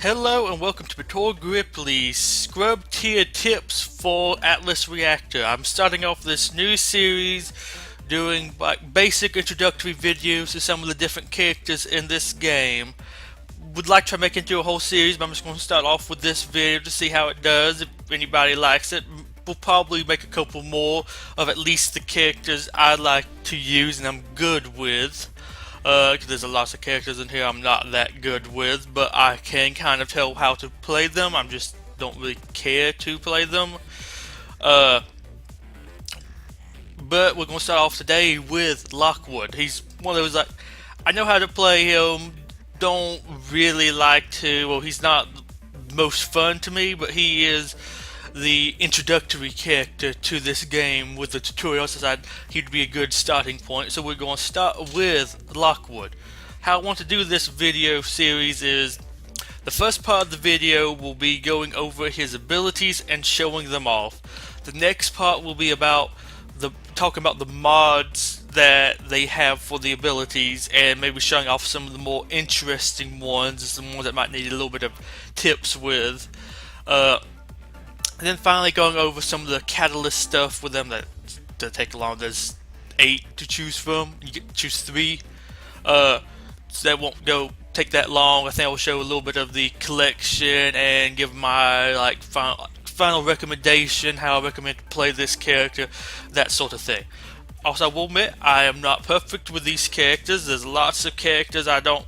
Hello and welcome to Pator Gripply's Scrub Tier Tips for Atlas Reactor. I'm starting off this new series doing basic introductory videos to some of the different characters in this game. Would like to make it into a whole series, but I'm just going to start off with this video to see how it does. If anybody likes it, we'll probably make a couple more of at least the characters I like to use and I'm good with. Cause there's a lot of characters in here I'm not that good with, but I can kind of tell how to play them. I just don't really care to play them. But we're gonna start off today with Lockwood. He's one of those I know how to play him. Don't really like to. Well, he's not the most fun to me, but he is the introductory character to this game with the tutorial, so he'd be a good starting point. So we're going to start with Lockwood. How I want to do this video series is the first part of the video will be going over his abilities and showing them off. The next part will be about talking about the mods that they have for the abilities and maybe showing off some of the more interesting ones, some ones that might need a little bit of tips with. And then finally going over some of the catalyst stuff with them that take long. There's 8 to choose from. You get to choose 3. So that won't take that long. I think I will show a little bit of the collection and give my final recommendation, how I recommend to play this character, that sort of thing. Also, I will admit I am not perfect with these characters. There's lots of characters I don't.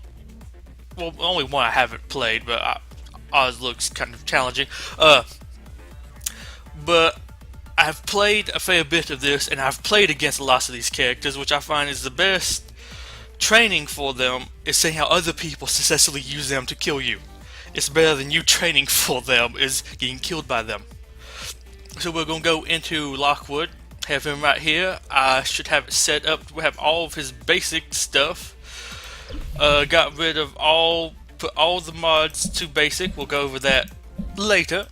Well, only one I haven't played, but ours looks kind of challenging. But I've played a fair bit of this, and I've played against lots of these characters, which I find is the best training for them, is seeing how other people successfully use them to kill you. It's better than you training for them, is getting killed by them. So we're going to go into Lockwood, have him right here. I should have it set up to have all of his basic stuff. Got rid of put all the mods to basic. We'll go over that later.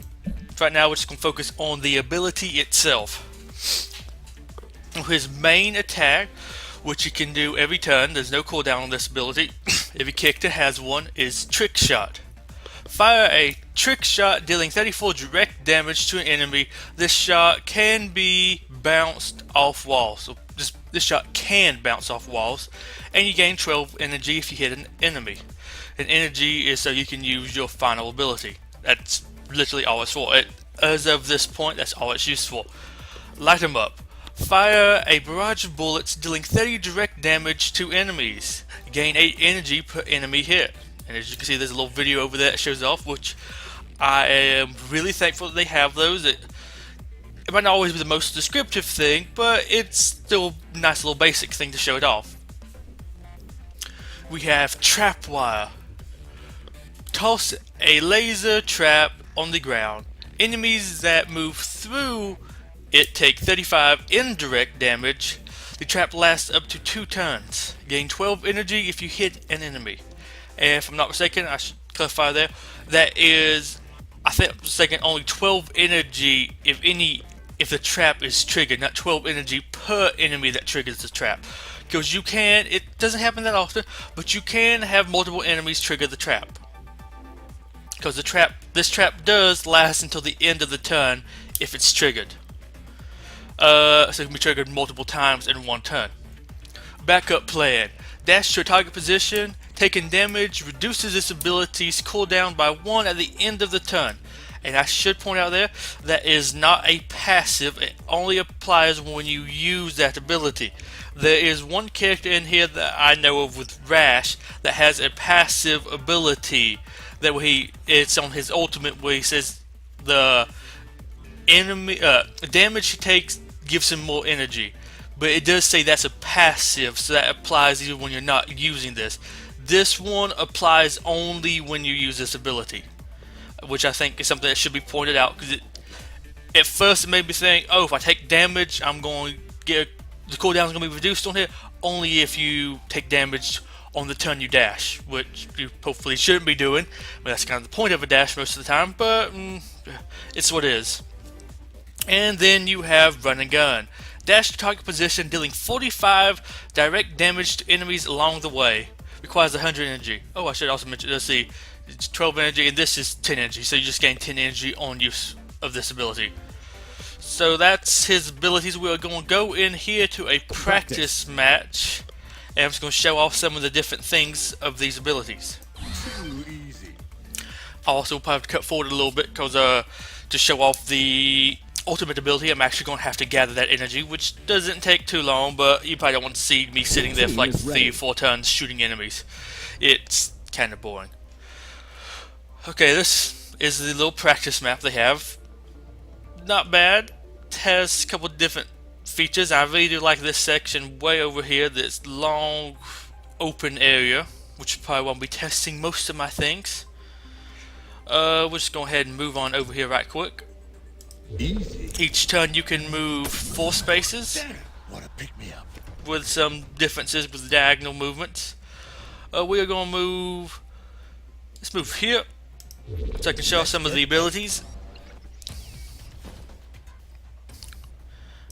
Right now we're just going to focus on the ability itself. His main attack, which you can do every turn, there's no cooldown on this ability, every character has one, is Trick Shot. Fire a trick shot dealing 34 direct damage to an enemy. This shot can be bounced off walls. So this shot can bounce off walls, and you gain 12 energy if you hit an enemy. And energy is so you can use your final ability. That's literally all it's for. As of this point, that's all it's used for. Light 'em up. Fire a barrage of bullets dealing 30 direct damage to enemies. Gain 8 energy per enemy hit. And as you can see, there's a little video over there that shows off, which I am really thankful that they have those. It might not always be the most descriptive thing, but it's still a nice little basic thing to show it off. We have Trapwire. Toss a laser trap on the ground. Enemies that move through it take 35 indirect damage. The trap lasts up to 2 turns. Gain 12 energy if you hit an enemy. And if I'm not mistaken, I should clarify there, that is, I think I'm mistaken, only 12 energy if the trap is triggered, not 12 energy per enemy that triggers the trap. Because it doesn't happen that often, but you can have multiple enemies trigger the trap. Because this trap does last until the end of the turn if it's triggered. So it can be triggered multiple times in one turn. Backup plan. Dash to a target position. Taking damage reduces its ability's cooldown by 1 at the end of the turn. And I should point out there, that is not a passive. It only applies when you use that ability. There is one character in here that I know of with Rash that has a passive ability. That it's on his ultimate where he says the enemy damage he takes gives him more energy, but it does say that's a passive, so that applies even when you're not using this. This one applies only when you use this ability, which I think is something that should be pointed out, because at first it made me think, oh, if I take damage, I'm going to get the cooldown is going to be reduced on here. Only if you take damage on the turn you dash, which you hopefully shouldn't be doing. But that's kind of the point of a dash most of the time, but it's what it is. And then you have Run and Gun. Dash to target position, dealing 45 direct damage to enemies along the way. Requires 100 energy. Oh, I should also mention, let's see, it's 12 energy, and this is 10 energy, so you just gain 10 energy on use of this ability. So that's his abilities. We're going to go in here to a practice match, and I'm just going to show off some of the different things of these abilities. Too easy. I also probably have to cut forward a little bit because to show off the ultimate ability, I'm actually going to have to gather that energy, which doesn't take too long, but you probably don't want to see me sitting there for like 3 or 4 turns shooting enemies. It's kind of boring. Okay, this is the little practice map they have. Not bad. It has a couple different features. I really do like this section way over here, this long open area, which probably won't be testing most of my things. We'll just go ahead and move on over here right quick. Easy. Each turn you can move 4 spaces Damn, wanna pick me up? with some differences with diagonal movements. We are going to move. Let's move here so I can show some of the abilities.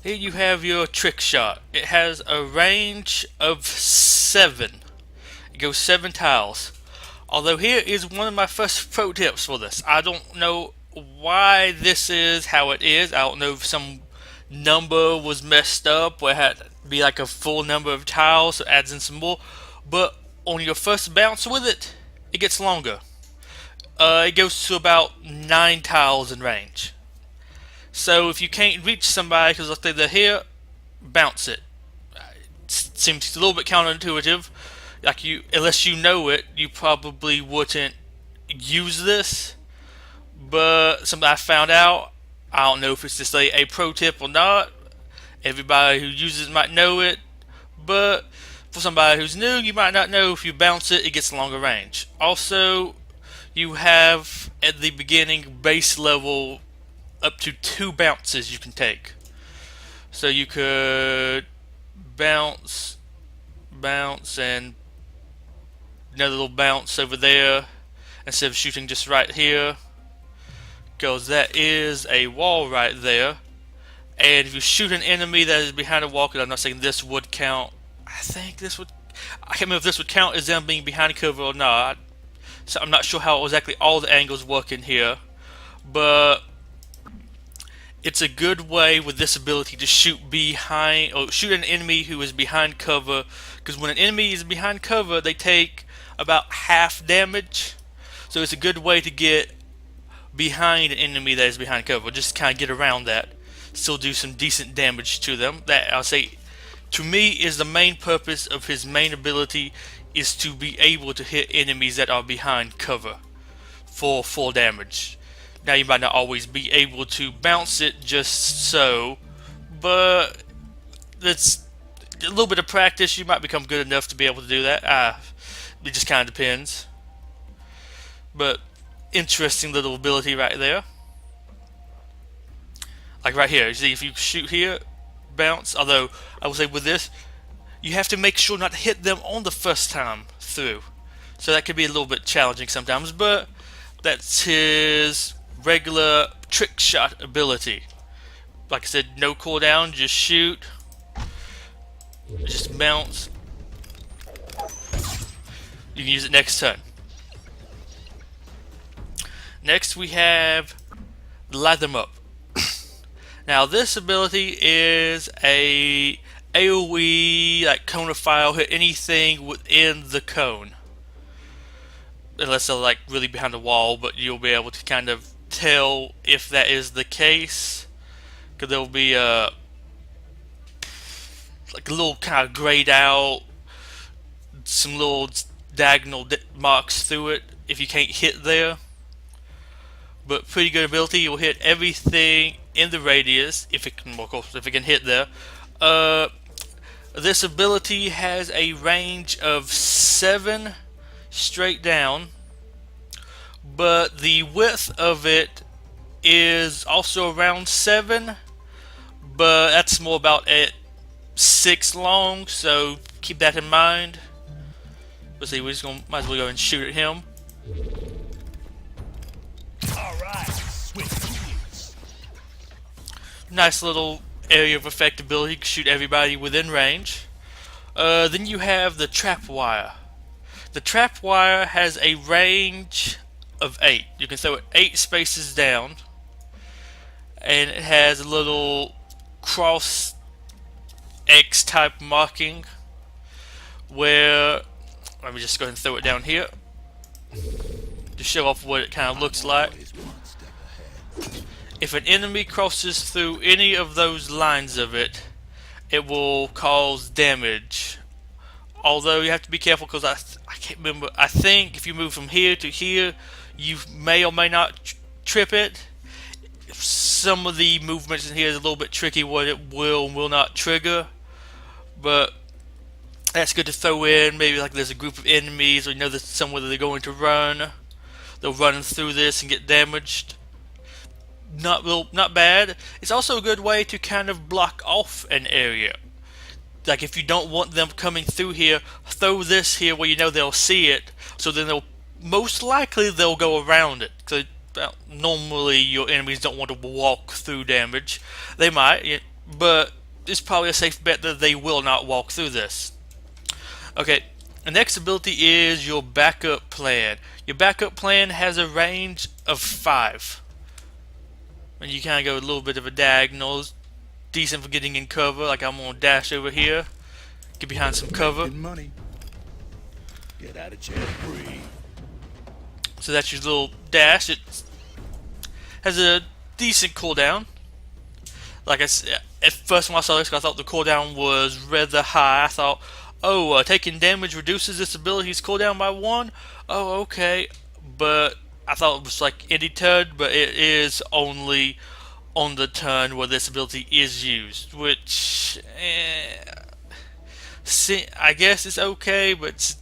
Here you have your trick shot. It has a range of 7. It goes 7 tiles. Although here is one of my first pro tips for this. I don't know why this is how it is. I don't know if some number was messed up or it had to be like a full number of tiles, so it adds in some more. But on your first bounce with it, it gets longer. It goes to about 9 tiles in range. So if you can't reach somebody because let's say they're here, bounce it. It seems a little bit counterintuitive. Like unless you know it, you probably wouldn't use this. But something I found out, I don't know if it's just a pro tip or not. Everybody who uses it might know it, but for somebody who's new, you might not know if you bounce it, it gets longer range. Also, you have at the beginning base level up to 2 bounces you can take. So you could bounce, and another little bounce over there instead of shooting just right here, because that is a wall right there. And if you shoot an enemy that is behind a wall, because I'm not saying this would count, I think this would, I can't remember if this would count as them being behind cover or not. So I'm not sure how exactly all the angles work in here, but it's a good way with this ability to shoot behind, or shoot an enemy who is behind cover, because when an enemy is behind cover, they take about half damage. So it's a good way to get behind an enemy that is behind cover, just kind of get around that, still do some decent damage to them. That, I'll say, to me, is the main purpose of his main ability, is to be able to hit enemies that are behind cover for full damage. Now you might not always be able to bounce it just so, but it's a little bit of practice. You might become good enough to be able to do that. It just kind of depends. But interesting little ability right there. Like right here, you see if you shoot here, bounce. Although I will say with this, you have to make sure not to hit them on the first time through. So that could be a little bit challenging sometimes, but that's his regular trick shot ability. Like I said, no cooldown, just shoot, just bounce. You can use it next turn. Next we have Light Them Up. Now this ability is a AoE, like cone of fire, hit anything within the cone. Unless they're like really behind the wall, but you'll be able to kind of tell if that is the case. Because there'll be like a little kind of grayed out, some little diagonal marks through it if you can't hit there. But pretty good ability. You'll hit everything in the radius if it can, of course, if it can hit there. This ability has a range of 7 straight down, but the width of it is also around 7, but that's more about at 6 long, so keep that in mind. Let's see, we're just gonna, might as well go and shoot at him. Alright, switch gears. Nice little area of effectability, shoot everybody within range. Then you have the trap wire. The trap wire has a range of 8. You can throw it 8 spaces down, and it has a little cross X type marking where, let me just go ahead and throw it down here to show off what it kind of looks like. If an enemy crosses through any of those lines of it, it will cause damage. Although you have to be careful because I can't remember. I think if you move from here to here, you may or may not trip it. Some of the movements in here is a little bit tricky what it will and will not trigger. But that's good to throw in. Maybe like there's a group of enemies or you know there's somewhere that they're going to run. They'll run through this and get damaged. Not bad. It's also a good way to kind of block off an area. Like if you don't want them coming through here, throw this here where you know they'll see it. So then most likely they'll go around it. Cause normally your enemies don't want to walk through damage. They might, but it's probably a safe bet that they will not walk through this. Okay, the next ability is your backup plan. Your backup plan has a range of 5. And you kind of go a little bit of a diagonal. Decent for getting in cover. Like I'm going to dash over here. Get behind some cover. Money. Get out of jail free. So that's your little dash. It has a decent cooldown. Like I said, at first when I saw this, I thought the cooldown was rather high. I thought, oh, taking damage reduces this ability's cooldown by 1. Oh, okay. But I thought it was like any turn, but it is only on the turn where this ability is used, which I guess it's okay, but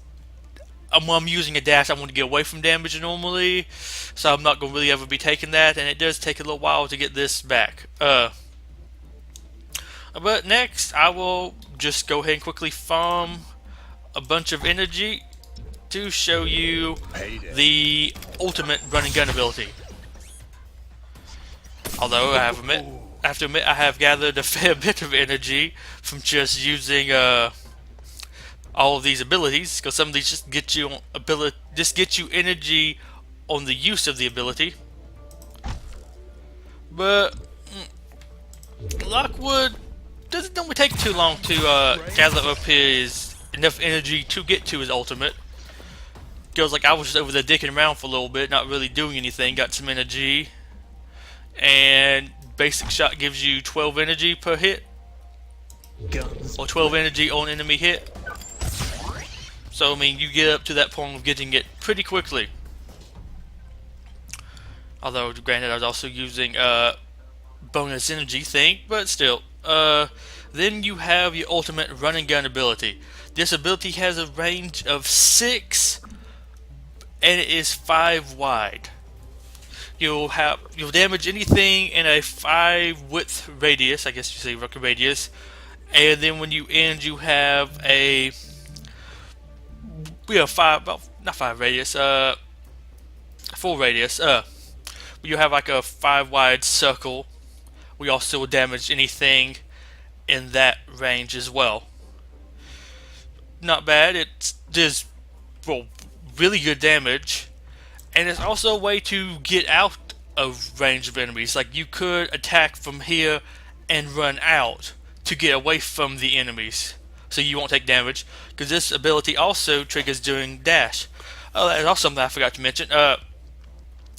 when I'm using a dash, I want to get away from damage normally, so I'm not going to really ever be taking that, and it does take a little while to get this back. But next, I will just go ahead and quickly farm a bunch of energy to show you the ultimate run and gun ability. Although I have to admit I have gathered a fair bit of energy from just using all of these abilities, because some of these just get you energy on the use of the ability. But Lockwood doesn't normally take too long to gather up his enough energy to get to his ultimate. Goes like I was just over there dicking around for a little bit, not really doing anything, got some energy, and basic shot gives you 12 energy per hit, or 12 energy on enemy hit. So I mean you get up to that point of getting it pretty quickly. Although granted I was also using bonus energy thing, but still. Then you have your ultimate run and gun ability. This ability has a range of 6 and it is 5 wide. You'll damage anything in a 5 width radius, I guess you say record radius, and then when you end you have a full radius. You have like a 5 wide circle. We also damage anything in that range as well. Not bad. It does really good damage, and it's also a way to get out of range of enemies. Like you could attack from here and run out to get away from the enemies, so you won't take damage. Because this ability also triggers during dash. Oh, that is also something I forgot to mention.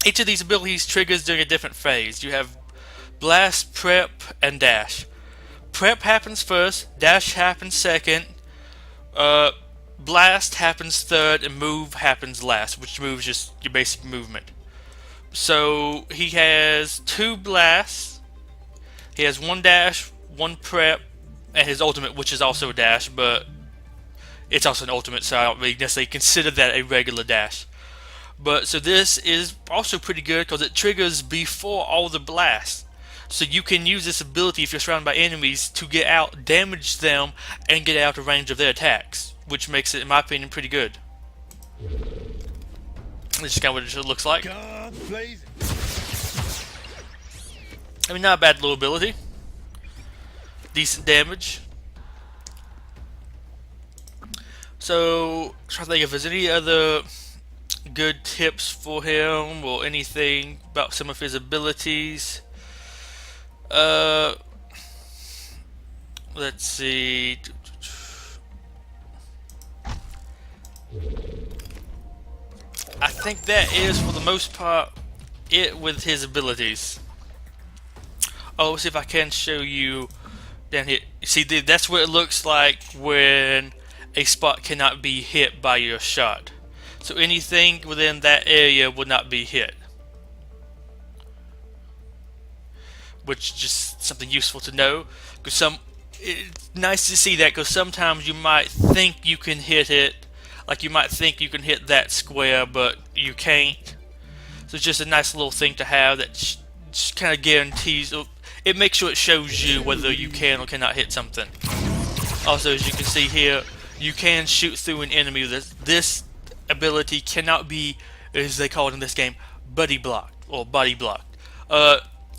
Each of these abilities triggers during a different phase. You have blast, prep, and dash. Prep happens first, dash happens second, blast happens third, and move happens last, which moves just your basic movement. So he has 2 blasts, he has 1 dash, 1 prep, and his ultimate, which is also a dash, but it's also an ultimate, so I don't really necessarily consider that a regular dash. But so this is also pretty good because it triggers before all the blasts. So you can use this ability if you're surrounded by enemies to get out, damage them, and get out of range of their attacks, which makes it, in my opinion, pretty good. This is kind of what it looks like. I mean, not a bad little ability. Decent damage. So, trying to think if there's any other good tips for him or anything about some of his abilities. Uh, let's see. I think that is, for the most part, it with his abilities. Oh, let's see if I can show you down here. See, that's what it looks like when a spot cannot be hit by your shot. So anything within that area will not be hit. Which is just something useful to know. Because it's nice to see that, because sometimes you might think you can hit it. Like you might think you can hit that square, but you can't. So it's just a nice little thing to have that just kind of guarantees. It makes sure it shows you whether you can or cannot hit something. Also, as you can see here, you can shoot through an enemy. This ability cannot be, as they call it in this game, buddy blocked or body blocked.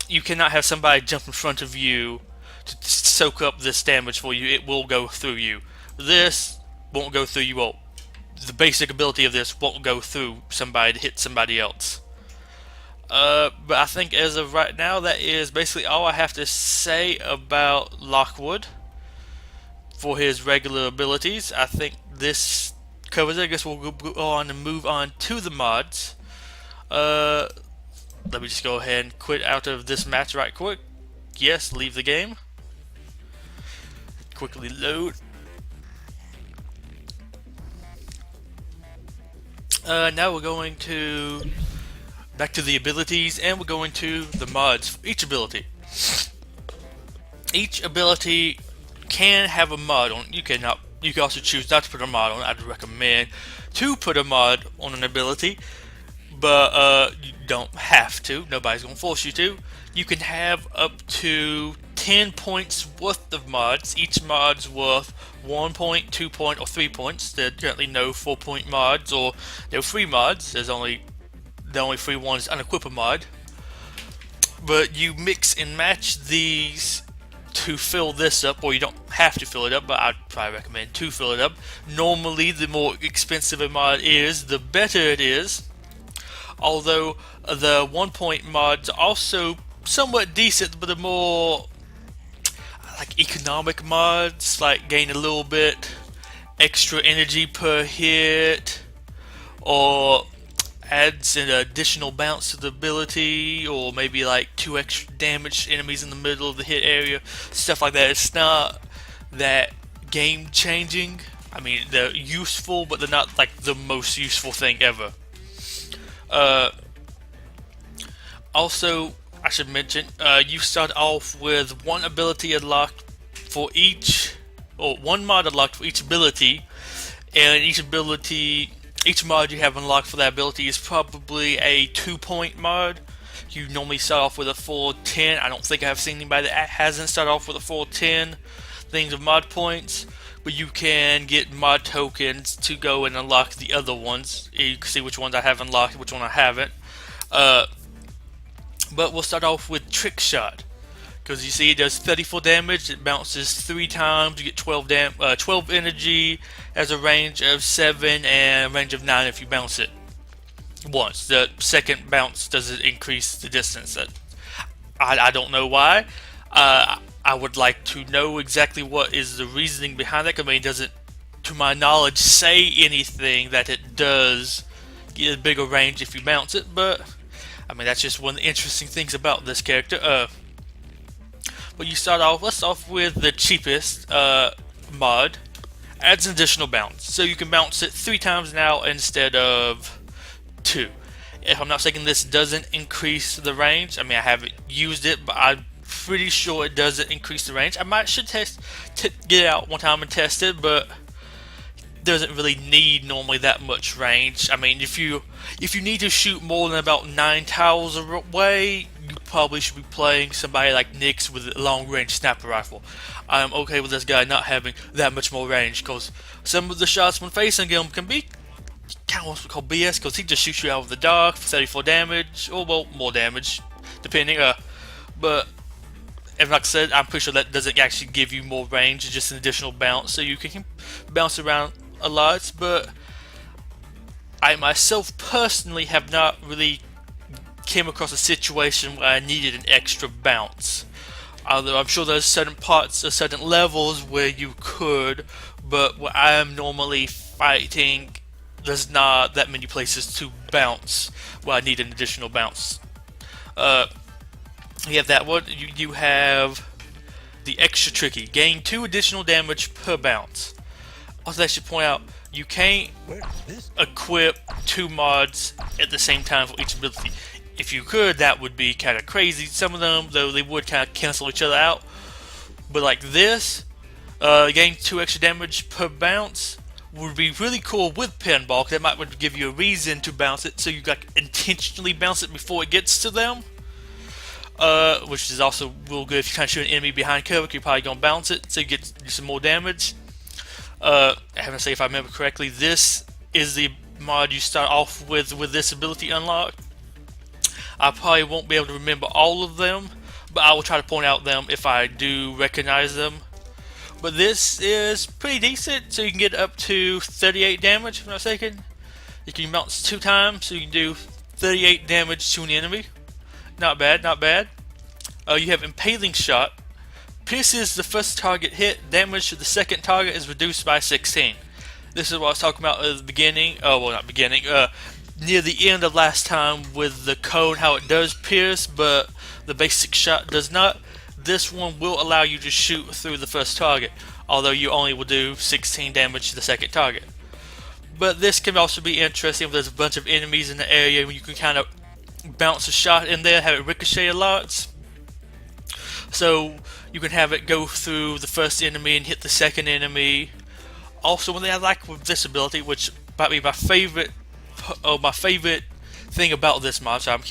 You cannot have somebody jump in front of you to soak up this damage for you. It will go through you. This won't go through you. Well, the basic ability of this won't go through somebody to hit somebody else. But I think as of right now, that is basically all I have to say about Lockwood for his regular abilities. I think this covers it. I guess we'll go on and move on to the mods. Let me just go ahead and quit out of this match right quick. Yes, leave the game. Quickly load. Now we're going to back to the abilities, and we're going to the mods for each ability. Each ability can have a mod on. You can also choose not to put a mod on. I'd recommend to put a mod on an ability, but you don't have to. Nobody's gonna force you to. You can have up to 10 points worth of mods. Each mod's worth 1 point, 2 point, or 3 points. There are currently no 4-point mods or no free mods. The only free one is unequip a mod. But you mix and match these to fill this up, or you don't have to fill it up, but I'd probably recommend to fill it up. Normally, the more expensive a mod is, the better it is. Although the 1-point mods are also somewhat decent, but the more like economic mods, like gain a little bit extra energy per hit, or adds an additional bounce to the ability, or maybe like 2 extra damage enemies in the middle of the hit area, stuff like that. It's not that game changing. I mean, they're useful, but they're not like the most useful thing ever. Also, I should mention, you start off with one ability unlocked for each, or one mod unlocked for each ability, and each mod you have unlocked for that ability is probably a 2-point mod. You normally start off with a full 10. I don't think I've seen anybody that hasn't started off with a full 10 things of mod points, but you can get mod tokens to go and unlock the other ones. You can see which ones I have unlocked, which one I haven't. But we'll start off with Trick Shot, because you see it does 34 damage, it bounces 3 times, you get 12 energy, has a range of 7 and a range of 9 if you bounce it once. The second bounce doesn't increase the distance. I don't know why. I would like to know exactly what is the reasoning behind that. I mean, it doesn't, to my knowledge, say anything that it does get a bigger range if you bounce it, but I mean, that's just one of the interesting things about this character. But you let's start off with the cheapest mod. Adds an additional bounce. So you can bounce it 3 times now instead of 2. If I'm not mistaken, this doesn't increase the range. I mean, I haven't used it, but I'm pretty sure it doesn't increase the range. I should get it out one time and test it, but doesn't really need normally that much range. I mean, if you need to shoot more than about 9 tiles away, you probably should be playing somebody like Nyx with a long-range sniper rifle. I'm okay with this guy not having that much more range, because some of the shots when facing him can be kind of what's called BS, because he just shoots you out of the dark for 34 damage, or well, more damage, depending. But and like I said, I'm pretty sure that doesn't actually give you more range, it's just an additional bounce, so you can bounce around a lot, but I myself personally have not really came across a situation where I needed an extra bounce. Although I'm sure there's certain parts or certain levels where you could, but where I am normally fighting, there's not that many places to bounce where I need an additional bounce. You have that one. You have the extra tricky. Gain 2 additional damage per bounce. Also, I should point out, you can't equip 2 mods at the same time for each ability. If you could, that would be kind of crazy. Some of them, though, they would kind of cancel each other out. But like this, gain 2 extra damage per bounce would be really cool with pinball, because that might give you a reason to bounce it, so you got intentionally bounce it before it gets to them. Which is also real good if you kind of shoot an enemy behind cover, you're probably going to bounce it, so you get some more damage. I have to say, if I remember correctly, this is the mod you start off with this ability unlocked. I probably won't be able to remember all of them, but I will try to point out them if I do recognize them. But this is pretty decent, so you can get up to 38 damage, if I'm not mistaken. You can bounce 2 times, so you can do 38 damage to an enemy. Not bad, not bad. You have Impaling Shot. Pierces the first target hit, damage to the second target is reduced by 16. This is what I was talking about at the beginning, near the end of last time with the cone, how it does pierce, but the basic shot does not. This one will allow you to shoot through the first target, although you only will do 16 damage to the second target. But this can also be interesting if there's a bunch of enemies in the area where you can kind of bounce a shot in there, have it ricochet a lot. So you can have it go through the first enemy and hit the second enemy. Also, one thing I like with this ability, which might be my favorite thing about this mod, so I'm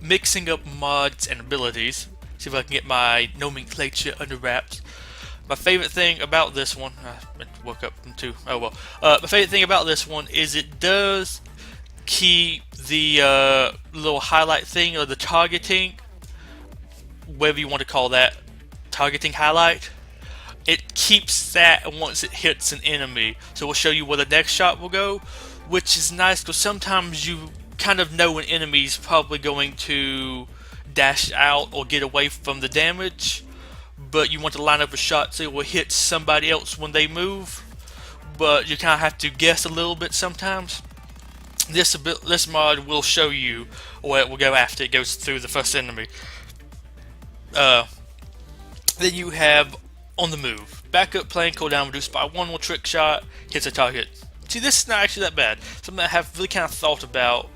mixing up mods and abilities. See if I can get my nomenclature under wraps. My favorite thing about this one, I woke up from 2. Oh well. My favorite thing about this one is it does keep the little highlight thing, or the targeting, whatever you want to call that, targeting highlight. It keeps that once it hits an enemy, so we'll show you where the next shot will go, which is nice because sometimes you kind of know an enemy's probably going to dash out or get away from the damage, but you want to line up a shot so it will hit somebody else when they move, but you kind of have to guess a little bit sometimes. This mod will show you where it will go after it goes through the first enemy. Then you have On the Move. Backup playing cooldown reduced by 1 more trick shot, hits a target. See, this is not actually that bad. Something I have really kind of thought about,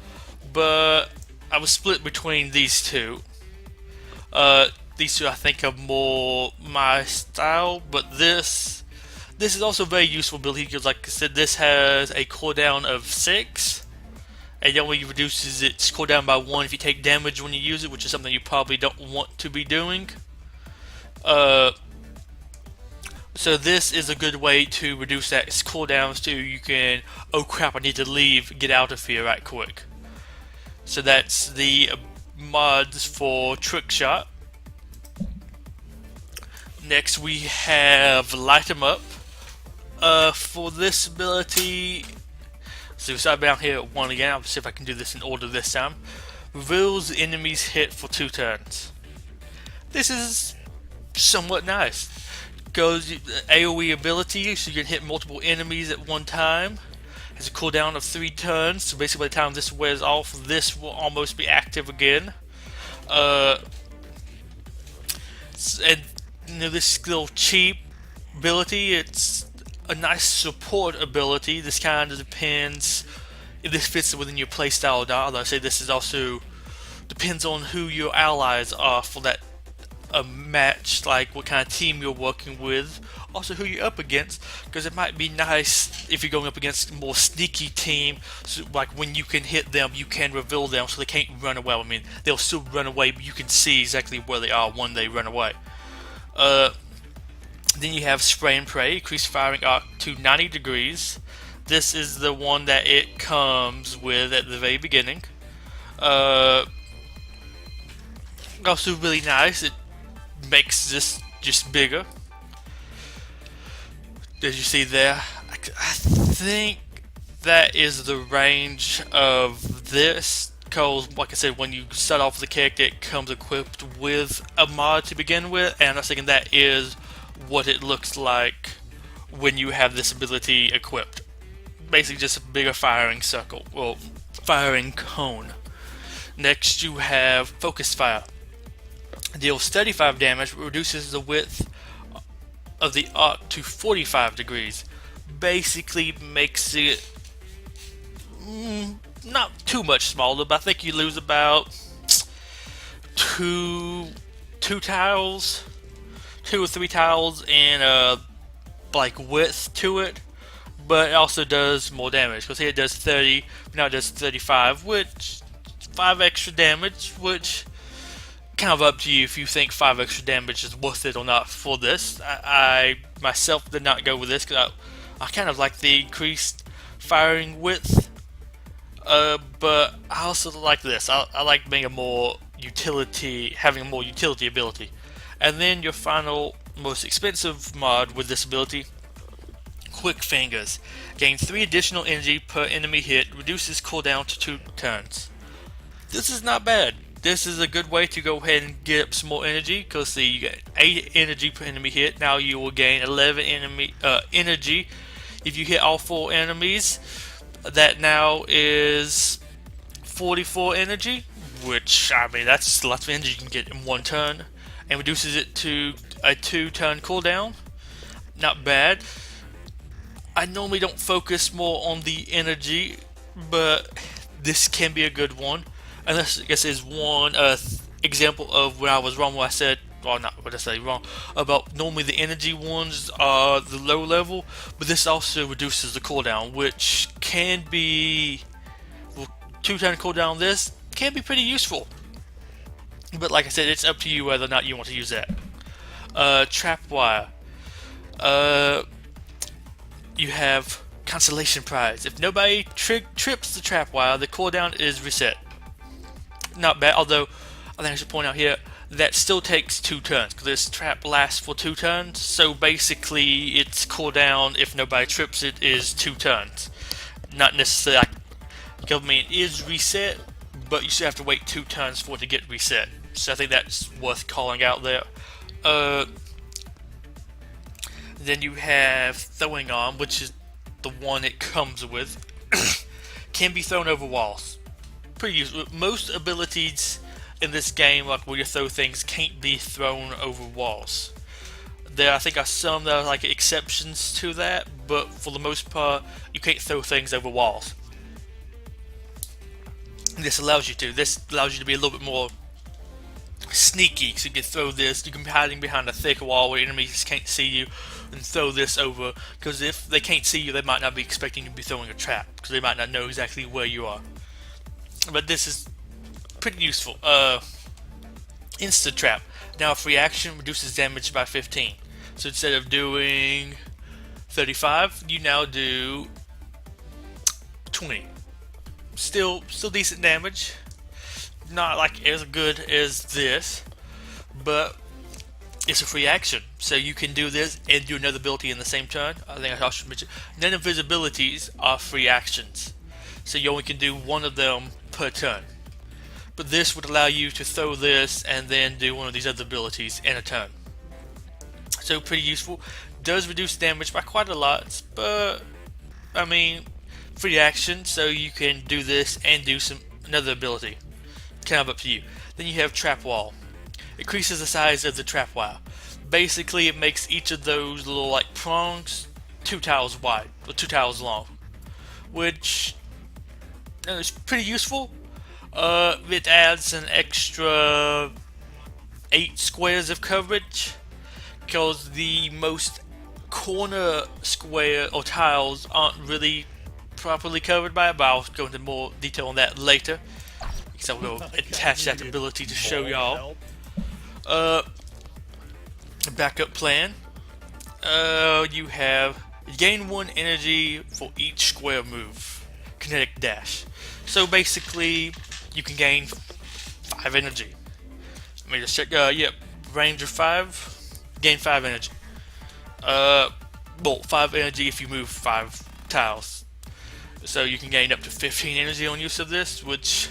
but I was split between these two. These two I think are more my style, but this is also a very useful ability because, like I said, this has a cooldown of 6. And it only reduces its cooldown by 1 if you take damage when you use it, which is something you probably don't want to be doing. So this is a good way to reduce that cooldowns too. You can, oh crap, I need to leave, get out of here right quick. So that's the mods for Trick Shot. Next we have Light 'em Up. For this ability, so we start down here at 1 again. I'll see if I can do this in order this time. Reveals the enemy's hit for 2 turns. This is somewhat nice. Goes AoE ability, so you can hit multiple enemies at one time. Has a cooldown of 3 turns, so basically by the time this wears off, this will almost be active again. And this little cheap ability, it's a nice support ability. This kind of depends if this fits within your playstyle or not. Although I say this is also depends on who your allies are for that match, like what kind of team you're working with, also who you're up against, because it might be nice if you're going up against a more sneaky team, so like when you can hit them you can reveal them so they can't run away. I mean, they'll still run away, but you can see exactly where they are when they run away. Then you have Spray and Pray, increase firing arc to 90 degrees. This is the one that it comes with at the very beginning. Also really nice, it makes this just bigger. As you see there, I I think that is the range of this. Because, like I said, when you start off with the character, it comes equipped with a mod to begin with, and I was thinking that is what it looks like when you have this ability equipped. Basically, just a bigger firing circle, well, firing cone. Next, you have Focus Fire. Deals 35 damage, reduces the width of the arc to 45 degrees. Basically, makes it not too much smaller, but I think you lose about two tiles, 2 or 3 tiles in like width to it. But it also does more damage, because here it does 30, now it does 35, which 5 extra damage, which kind of up to you if you think 5 extra damage is worth it or not for this. I myself did not go with this because I kind of like the increased firing width, but I also like this. I like being having a more utility ability. And then your final, most expensive mod with this ability, Quick Fingers. Gain 3 additional energy per enemy hit, reduces cooldown to 2 turns. This is not bad. This is a good way to go ahead and get up some more energy, because you get 8 energy per enemy hit. Now you will gain 11 energy if you hit all 4 enemies. That now is 44 energy, which, I mean, that's lots of energy you can get in one turn, and reduces it to a 2-turn cooldown. Not bad. I normally don't focus more on the energy, but this can be a good one. And this, I guess, is one example of where I was wrong when I said, well, not what I say wrong, about normally the energy ones are the low level, but this also reduces the cooldown, which can be, well, 2-turn cooldown on this can be pretty useful. But like I said, it's up to you whether or not you want to use that. Trap Wire. You have Consolation Prize. If nobody trips the trap wire, the cooldown is reset. Not bad, although I think I should point out here that still takes 2 turns, because this trap lasts for 2 turns. So basically, its cooldown, if nobody trips it, is 2 turns. Not necessarily, I mean, it is reset, but you still have to wait 2 turns for it to get reset. So I think that's worth calling out there. Then you have Throwing Arm, which is the one it comes with. Can be thrown over walls. Pretty useful. Most abilities in this game, like where you throw things, can't be thrown over walls. There, I think, are some that are like exceptions to that, but for the most part, you can't throw things over walls. This allows you to. This allows you to be a little bit more sneaky, so you can throw this. You can be hiding behind a thick wall where enemies can't see you, and throw this over. Because if they can't see you, they might not be expecting you to be throwing a trap, because they might not know exactly where you are. But this is pretty useful. Instant Trap. Now, if reaction reduces damage by 15. So instead of doing 35, you now do 20. Still decent damage. Not like as good as this, but it's a free action, so you can do this and do another ability in the same turn. I think I should mention none of invisibilities are free actions, so you only can do one of them per turn. But this would allow you to throw this and then do one of these other abilities in a turn. So pretty useful. Does reduce damage by quite a lot, but I mean, free action, so you can do this and do another ability. Kind of up to you. Then you have Trap Wall. Increases the size of the trap wire. Basically, it makes each of those little like prongs 2 tiles wide or 2 tiles long, which is pretty useful. It adds an extra 8 squares of coverage, because the most corner square or tiles aren't really properly covered by it, but I'll go into more detail on that later, because I'll go attach that ability to show y'all. Backup plan. You have gain 1 energy for each square move. Kinetic dash. So basically, you can gain 5 energy. Let me just check. Yep, range of 5. Gain 5 energy. well, 5 energy if you move 5 tiles. So you can gain up to 15 energy on use of this, which,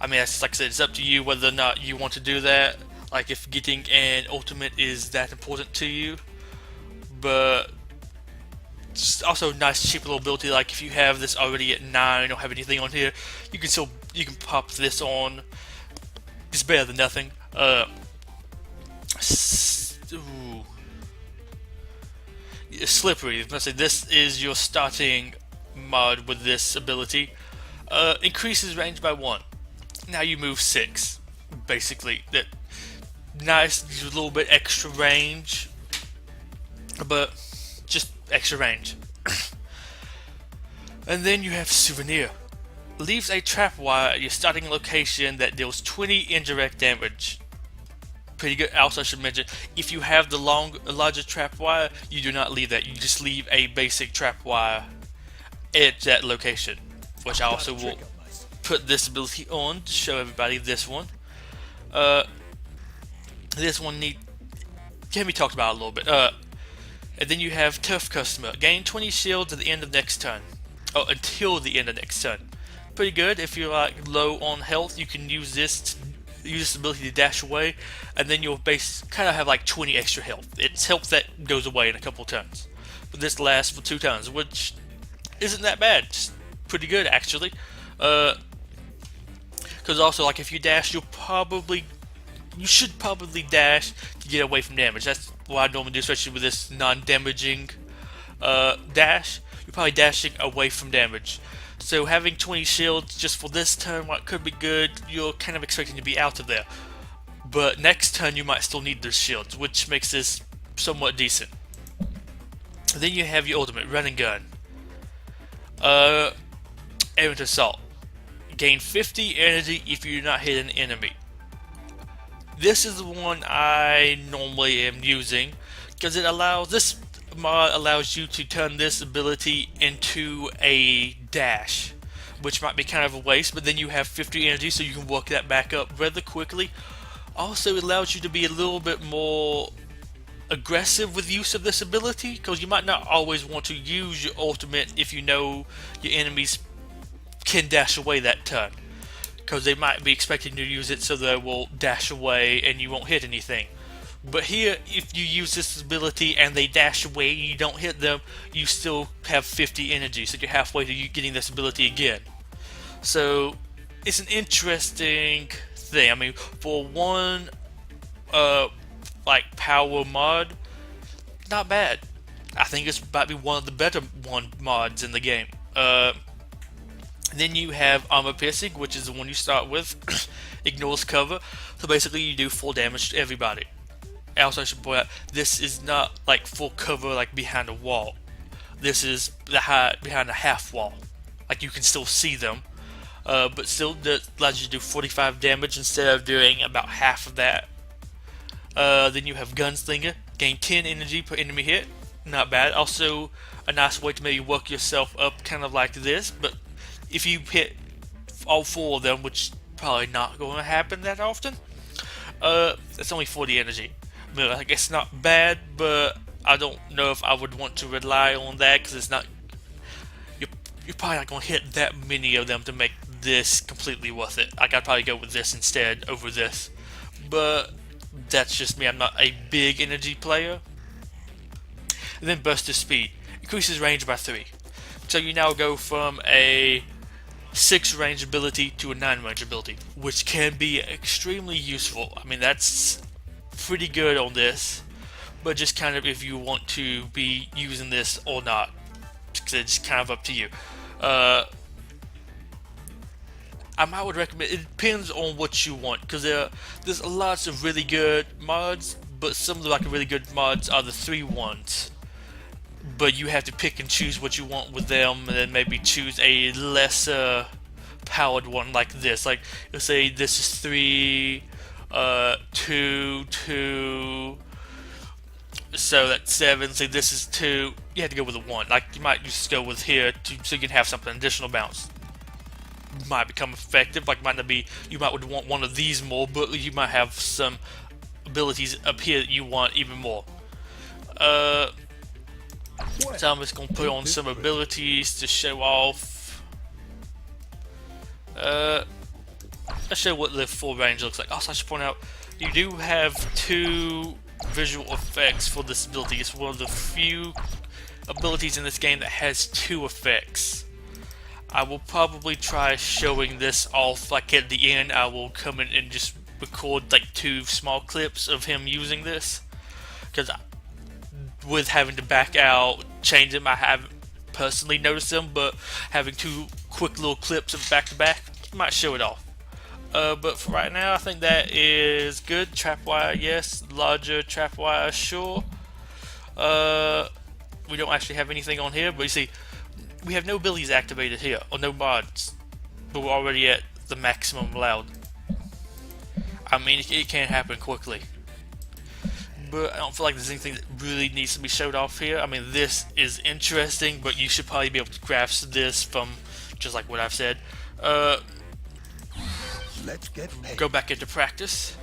I mean, that's, like I said, it's up to you whether or not you want to do that. Like, if getting an ultimate is that important to you. But it's also nice cheap little ability. Like, if you have this already at 9, don't have anything on here, you can pop this on. It's better than nothing. Ooh. Slippery. Let's say this is your starting mod with this ability. Increases range by 1. Now you move 6. Basically, that nice, a little bit extra range, but just extra range. And then you have Souvenir. Leaves a trap wire at your starting location that deals 20 indirect damage. Pretty good. Also, I should mention, if you have the larger trap wire, you do not leave that. You just leave a basic trap wire at that location. Which I also will put this ability on to show everybody this one. This one can be talked about a little bit. And then you have Tough Customer. Gain 20 shields at the end of next turn. Oh, until the end of next turn. Pretty good. If you're like low on health, you can use this ability to dash away, and then you'll kind of have like 20 extra health. It's health that goes away in a couple turns. But this lasts for 2 turns, which isn't that bad. It's pretty good actually. Because also, like, if you dash, you should probably dash to get away from damage. That's what I normally do, especially with this non-damaging dash. You're probably dashing away from damage. So having 20 shields just for this turn, what could be good, you're kind of expecting to be out of there. But next turn you might still need those shields, which makes this somewhat decent. Then you have your ultimate, Run and Gun. Errant Assault. Gain 50 energy if you do not hit an enemy. This is the one I normally am using, because this mod allows you to turn this ability into a dash, which might be kind of a waste, but then you have 50 energy, so you can work that back up rather quickly. Also, it allows you to be a little bit more aggressive with use of this ability, because you might not always want to use your ultimate if you know your enemies can dash away that turn, because they might be expecting to use it, so they will dash away and you won't hit anything. But here, if you use this ability and they dash away and you don't hit them, you still have 50 energy, so you're halfway to you getting this ability again. So it's an interesting thing. I mean, for one like power mod, not bad. I think this might be one of the better mods in the game. Then you have Armor Piercing, which is the one you start with. Ignores cover, so basically you do full damage to everybody. Also, I should point out, this is not like full cover like behind a wall. This is behind a half wall. Like, you can still see them, but still that allows you to do 45 damage instead of doing about half of that. Then you have Gunslinger. Gain 10 energy per enemy hit. Not bad. Also, a nice way to maybe work yourself up kind of like this, but if you hit all 4 of them, which probably not going to happen that often, it's only 40 energy. I mean, like, it's not bad, but I don't know if I would want to rely on that, because it's not. You're probably not going to hit that many of them to make this completely worth it. Like, I'd probably go with this instead over this, but that's just me. I'm not a big energy player. And then Burst of Speed increases range by 3, so you now go from a 6 range ability to a 9 range ability, which can be extremely useful. I mean, that's pretty good on this, but just kind of if you want to be using this or not, because it's kind of up to you. I would recommend, it depends on what you want, because there's lots of really good mods, but some of the really good mods are the 3 ones. But you have to pick and choose what you want with them, and then maybe choose a lesser powered one like this. Like, let's say this is 3, 2, 2, so that's 7. Say this is 2. You have to go with a 1. Like, you might just go with here so you can have something additional bounce. Might become effective. Like, might not be. You might would want one of these more, but you might have some abilities up here that you want even more. So I'm just gonna put on some abilities to show off. Let's show what the full range looks like. Also, I should point out you do have 2 visual effects for this ability. It's one of the few abilities in this game that has 2 effects. I will probably try showing this off like at the end. I will come in and just record like 2 small clips of him using this, because with having to back out, change them, I haven't personally noticed them, but having 2 quick little clips of back to back might show it off. But for right now, I think that is good. Trapwire, yes. Larger trapwire, sure. We don't actually have anything on here, but you see, we have no abilities activated here, or no mods, but we're already at the maximum allowed. I mean, it can happen quickly, but I don't feel like there's anything that really needs to be showed off here. I mean, this is interesting, but you should probably be able to grasp this from just like what I've said. Let's get paid. Go back into practice.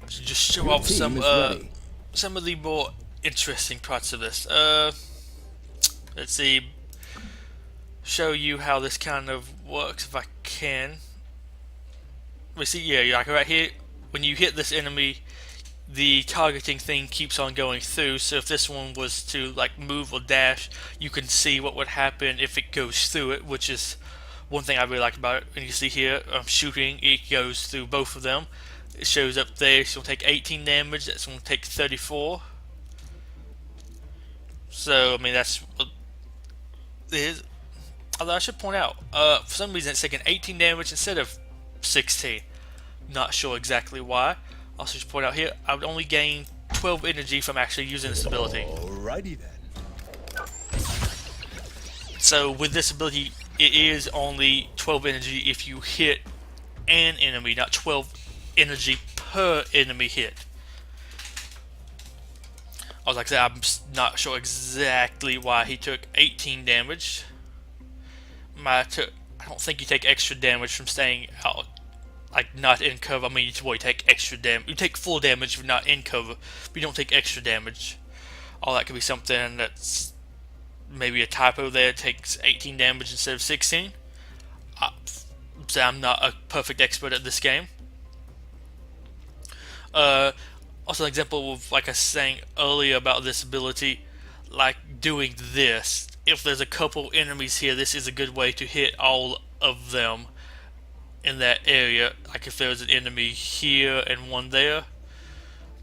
Just show off some of the more interesting parts of this. Let's see. Show you how this kind of works if I can. We see, yeah, like right here, when you hit this enemy, the targeting thing keeps on going through. So if this one was to like move or dash, you can see what would happen if it goes through it, which is one thing I really like about it. And you see here, I'm shooting, it goes through both of them. It shows up there, it's going to take 18 damage, that's going to take 34. So, I mean, that's what it is. Although I should point out, for some reason it's taking 18 damage instead of 16. Not sure exactly why. Also should point out here, I would only gain 12 energy from actually using this ability. Alrighty then. So with this ability, it is only 12 energy if you hit an enemy, not 12 energy per enemy hit. I was like I said, I'm not sure exactly why he took 18 damage. I don't think you take extra damage from staying out, like not in cover. I mean, you take extra damage. You take full damage if you're not in cover, but you don't take extra damage. All that could be something that's maybe a typo there. It takes 18 damage instead of 16. So I'm not a perfect expert at this game. Also, an example of, like I was saying earlier about this ability, like doing this. If there's a couple enemies here, this is a good way to hit all of them in that area. Like if there's an enemy here and one there,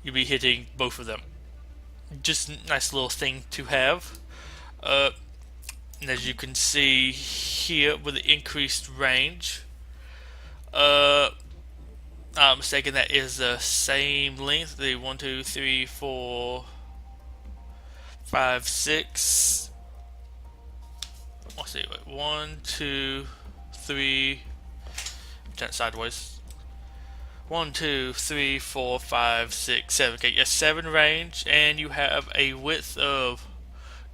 you'll be hitting both of them. Just a nice little thing to have. And as you can see here, with the increased range, I'm mistaken, that is the same length. The 1, 2, 3, 4, 5, 6. Let's see, wait, 1, 2, 3. Turn it sideways. 1, 2, 3, 4, 5, 6, 7. Okay, yes, 7 range, and you have a width of,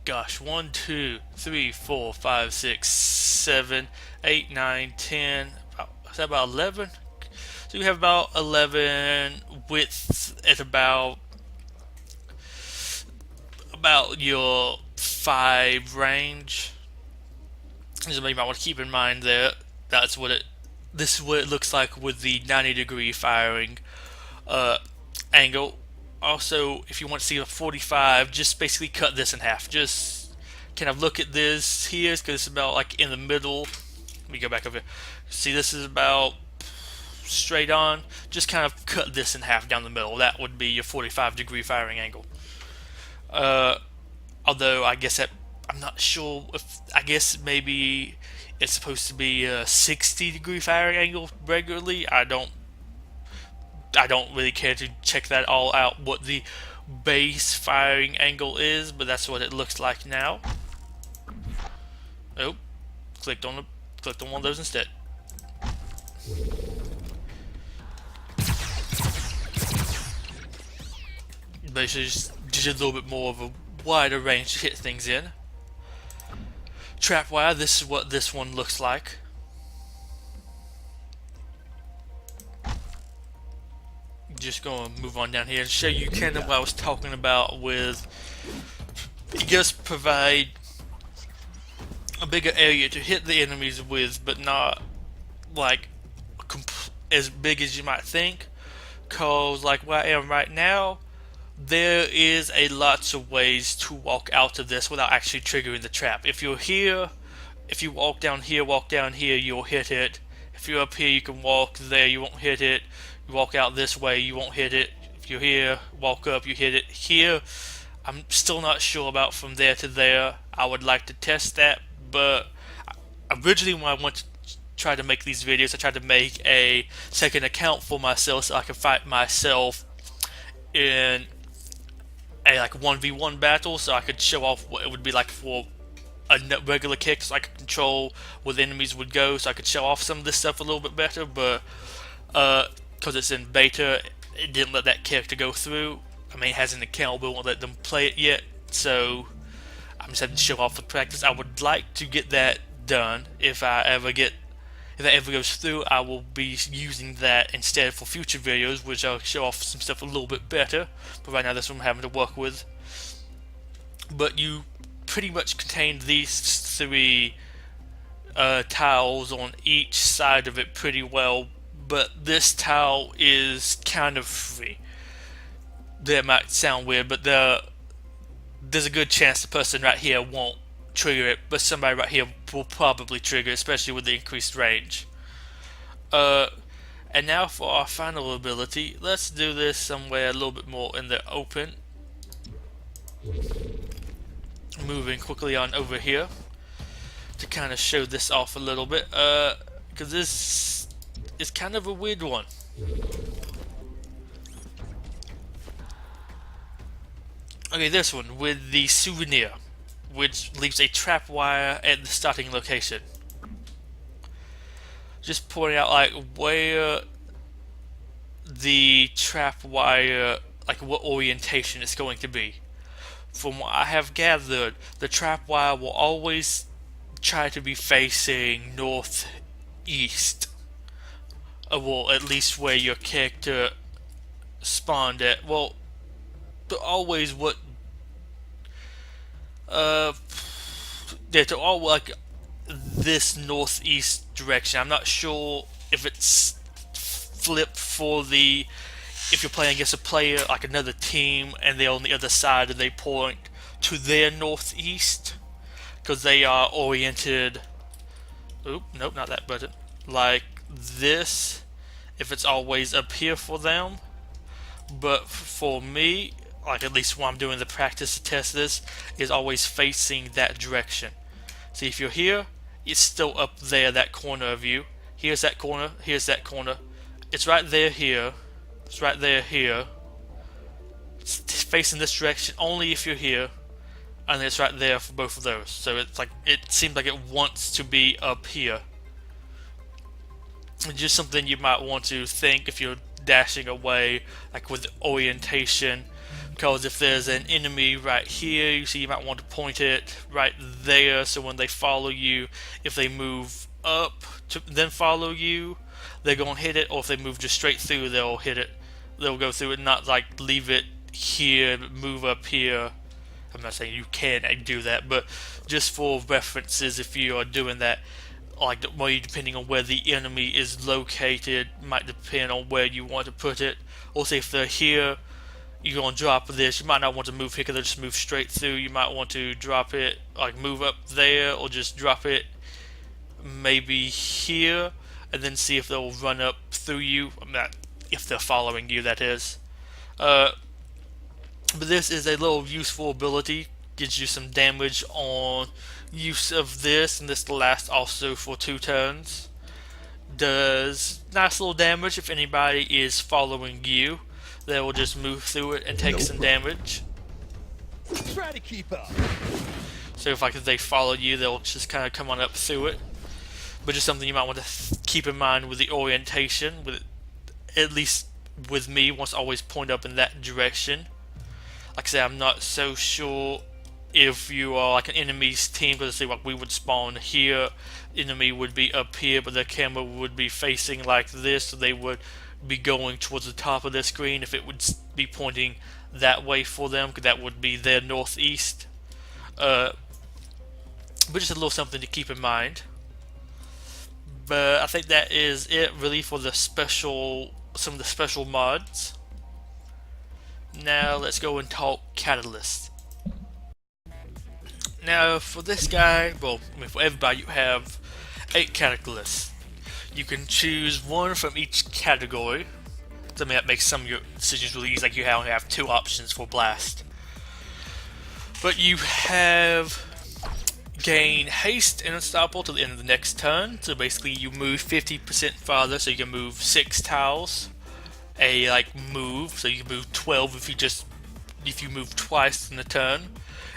gosh, 1, 2, 3, 4, 5, 6, 7, 8, 9, 10. Is that about 11? So you have about 11 widths at about your 5 range. So you might want to keep in mind there. This is what it looks like with the 90-degree firing angle. Also, if you want to see a 45, just basically cut this in half. Just kind of look at this here, because it's about like in the middle. Let me go back over here. See, this is about straight on. Just kind of cut this in half down the middle. That would be your 45-degree firing angle. Although I guess that I'm not sure if, I guess maybe it's supposed to be a 60-degree firing angle regularly. I don't really care to check that all out, what the base firing angle is, but that's what it looks like now. Oh, clicked on one of those instead. Basically, just a little bit more of a wider range to hit things in. Trapwire, this is what this one looks like. just gonna move on down here and show you kind of what I was talking about with, it does provide a bigger area to hit the enemies with, but not like as big as you might think. Cause like where I am right now, there is a lots of ways to walk out of this without actually triggering the trap. If you're here, if you walk down here, you'll hit it. If you're up here, you can walk there, you won't hit it. You walk out this way, you won't hit it. If you're here, walk up, you hit it. Here, I'm still not sure about from there to there. I would like to test that, but originally when I went to try to make these videos, I tried to make a second account for myself so I could fight myself in a like 1v1 battle, so I could show off what it would be like for a regular kick, so I could control where the enemies would go, so I could show off some of this stuff a little bit better. But because it's in beta, it didn't let that character go through. I mean, it has an account, but it won't let them play it yet, so I'm just having to show off the practice. I would like to get that done. If that ever goes through, I will be using that instead for future videos, which I'll show off some stuff a little bit better. But right now, that's what I'm having to work with. But you pretty much contain these three tiles on each side of it pretty well. But this tile is kind of free. That might sound weird, but there's a good chance the person right here won't trigger it, but somebody right here will probably trigger, especially with the increased range. And now for our final ability, let's do this somewhere a little bit more in the open. Moving quickly on over here to kind of show this off a little bit, because this is kind of a weird one. Okay, this one with the souvenir, which leaves a trap wire at the starting location. Just pointing out like where the trap wire, like what orientation it's going to be. From what I have gathered, the trap wire will always try to be facing northeast, well, at least where your character spawned at. Well, but always what to all like this northeast direction. I'm not sure if it's flipped for the, if you're playing against a player like another team and they're on the other side and they point to their northeast because they are oriented, nope, not that button, like this, if it's always up here for them. But for me, like at least when I'm doing the practice to test this, is always facing that direction. See, if you're here, it's still up there, that corner of you. Here's that corner, here's that corner. It's right there here. It's right there here. It's facing this direction only if you're here. And it's right there for both of those. So it's like, it seems like it wants to be up here. It's just something you might want to think if you're dashing away, like with orientation. Because if there's an enemy right here, you see, you might want to point it right there, so when they follow you, if they move up to then follow you, they're going to hit it, or if they move just straight through, they'll hit it. They'll go through it, not like leave it here, move up here. I'm not saying you can do that, but just for references, if you are doing that, like depending on where the enemy is located, might depend on where you want to put it. Also, if they're here, you're going to drop this. You might not want to move here because they'll just move straight through. You might want to drop it, like move up there, or just drop it maybe here, and then see if they'll run up through you. I'm not, if they're following you, that is. But this is a little useful ability. Gives you some damage on use of this, and this lasts also for 2 turns. Does nice little damage if anybody is following you. They will just move through it and take some damage. Try to keep up. So if like if they follow you, they'll just kind of come on up through it. But just something you might want to keep in mind with the orientation. With at least with me, wants to always point up in that direction. Like I said, I'm not so sure if you are like an enemy's team, because say like we would spawn here, enemy would be up here, but their camera would be facing like this, so they would be going towards the top of their screen if it would be pointing that way for them, because that would be their northeast. But just a little something to keep in mind. But I think that is it really for the some of the special mods. Now let's go and talk Catalyst. Now for this guy, well, I mean for everybody, you have 8 Catalysts. You can choose one from each category. I mean that makes some of your decisions really easy, like you only have 2 options for Blast. But you have gain haste and unstoppable till the end of the next turn. So basically you move 50% farther, so you can move 6 tiles. A move, so you can move 12 if you move twice in a turn.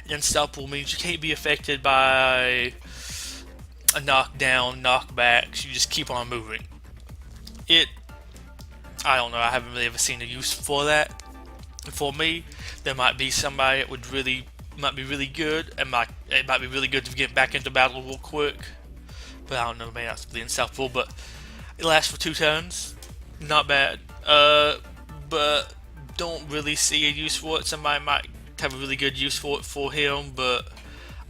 And unstoppable means you can't be affected by a knockdown, knockbacks. You just keep on moving. I don't know. I haven't really ever seen a use for that. For me, there might be somebody that might be really good, and it might be really good to get back into battle real quick. But I don't know, maybe that's really unstoppable. But it lasts for 2 turns, not bad. But don't really see a use for it. Somebody might have a really good use for it for him, but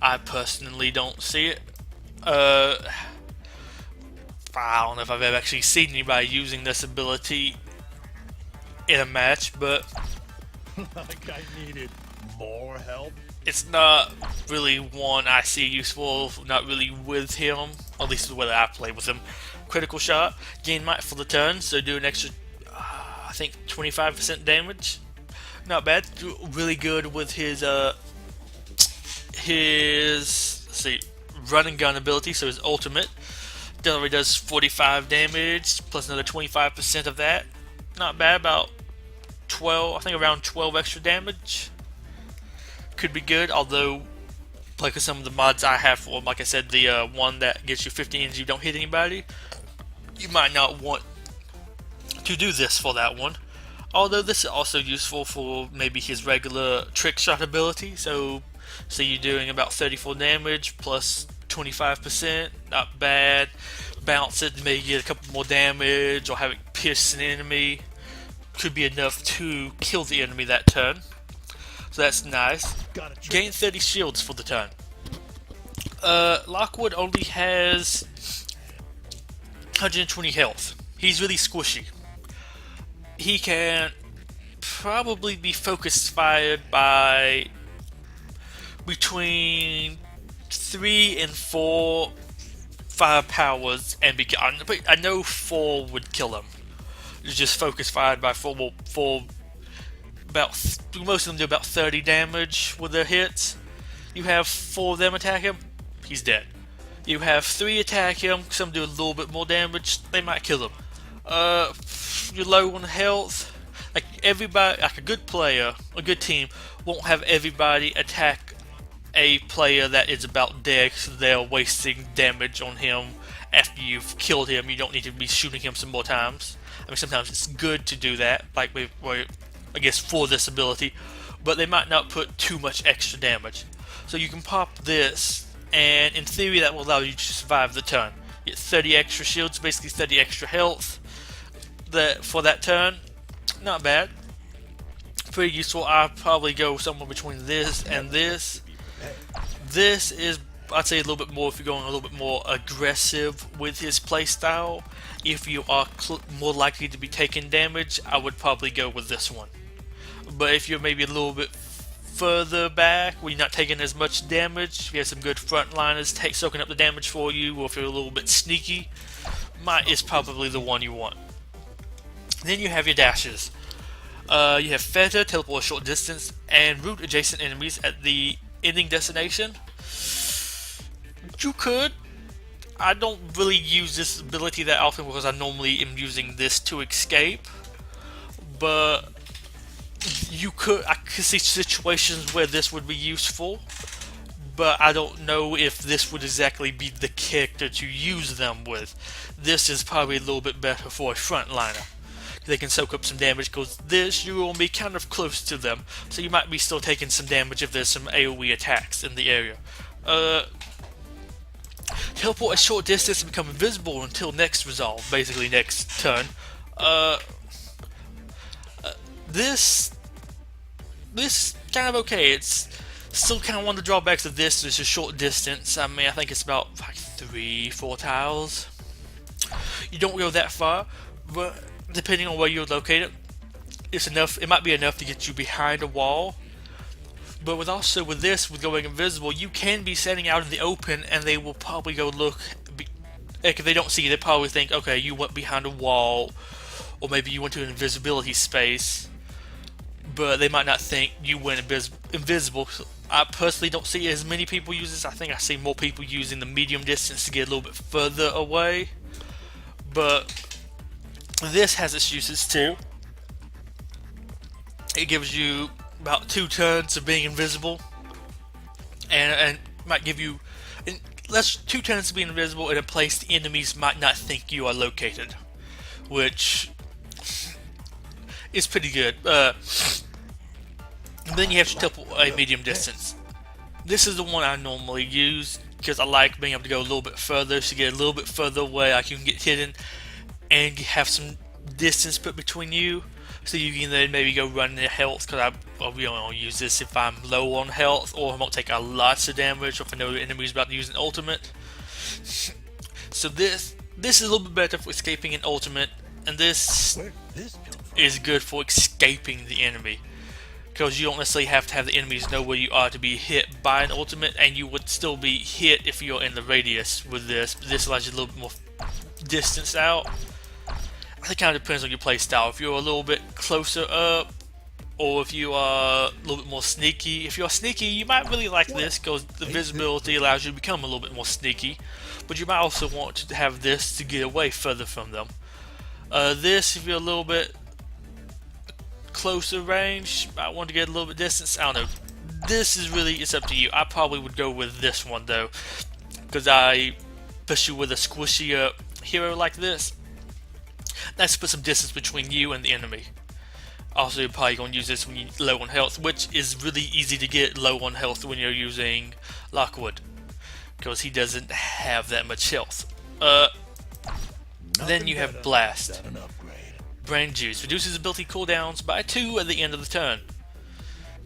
I personally don't see it. I don't know if I've ever actually seen anybody using this ability in a match, but Like I needed more help. it's not really one I see useful, not really with him, at least the way that I play with him. Critical shot, gain might for the turn, so do an extra, I think 25% damage. Not bad, really good with his run and gun ability, so his ultimate. Generally does 45 damage, plus another 25% of that. Not bad, about 12, I think around 12 extra damage. Could be good, although, like with some of the mods I have for him, like I said, the one that gets you 15 and you don't hit anybody, you might not want to do this for that one. Although this is also useful for maybe his regular trick shot ability, so say you're doing about 34 damage plus 25%, not bad. Bounce it, maybe get a couple more damage, or have it pierce an enemy. Could be enough to kill the enemy that turn. So that's nice. Gain 30 shields for the turn. Lockwood only has 120 health. He's really squishy. He can probably be focus fired by between 3 and 4 firepowers and be gone. But I know 4 would kill him. It's just focus fired by 4. Most of them do about 30 damage with their hits. You have 4 of them attack him, he's dead. You have 3 attack him, some do a little bit more damage, they might kill him. You're low on health. Like everybody, like a good player, a good team won't have everybody attack a player that is about dead, so they're wasting damage on him after you've killed him. You don't need to be shooting him some more times. I mean, sometimes it's good to do that, like I guess for this ability, but they might not put too much extra damage. So you can pop this, and in theory that will allow you to survive the turn. You get 30 extra shields, basically 30 extra health for that turn. Not bad. Pretty useful. I'll probably go somewhere between this and this. This is, I'd say, a little bit more if you're going a little bit more aggressive with his playstyle. If you are more likely to be taking damage, I would probably go with this one. But if you're maybe a little bit further back, where you're not taking as much damage, if you have some good frontliners soaking up the damage for you, or if you're a little bit sneaky, is probably the one you want. Then you have your dashes. You have Feather, teleport a short distance, and root adjacent enemies at the ending destination. You could. I don't really use this ability that often because I normally am using this to escape. But I could see situations where this would be useful. But I don't know if this would exactly be the character to use them with. This is probably a little bit better for a frontliner. They can soak up some damage because you will be kind of close to them, so you might be still taking some damage if there's some AoE attacks in the area. Teleport a short distance and become invisible until next resolve, basically next turn. this kind of okay. It's still kind of one of the drawbacks of this is a short distance. I mean, I think it's about like 3-4 tiles. You don't go that far, but depending on where you're located, it's enough. It might be enough to get you behind a wall. But with this, with going invisible, you can be standing out in the open, and they will probably go look. Like if they don't see you, they probably think, okay, you went behind a wall, or maybe you went to an invisibility space. But they might not think you went invisible. I personally don't see as many people use this. I think I see more people using the medium distance to get a little bit further away. But this has its uses too. It gives you about 2 turns of being invisible, and might give you less 2 turns of being invisible in a place the enemies might not think you are located, which is pretty good. Then you have to triple a medium distance. This is the one I normally use because I like being able to go a little bit further. So you get a little bit further away, like you can get hidden and have some distance put between you, so you can then maybe go run into health. Because I really only use this if I'm low on health, or I won't take a lots of damage, or if I know the enemy's about to use an ultimate. So this is a little bit better for escaping an ultimate, and this is good for escaping the enemy. Because you don't necessarily have to have the enemies know where you are to be hit by an ultimate, and you would still be hit if you're in the radius with this. But this allows you a little bit more distance out. I think it kind of depends on your play style. If you're a little bit closer up, or if you are a little bit more sneaky. If you're sneaky, you might really like this because the visibility allows you to become a little bit more sneaky. But you might also want to have this to get away further from them. This, if you're a little bit closer range, I want to get a little bit distance. I don't know. This is really, it's up to you. I probably would go with this one though, because especially with a squishy hero like this, that's to put some distance between you and the enemy. Also, you're probably going to use this when you're low on health, which is really easy to get low on health when you're using Lockwood, because he doesn't have that much health. Then you have Blast. Brain Juice reduces ability cooldowns by 2 at the end of the turn.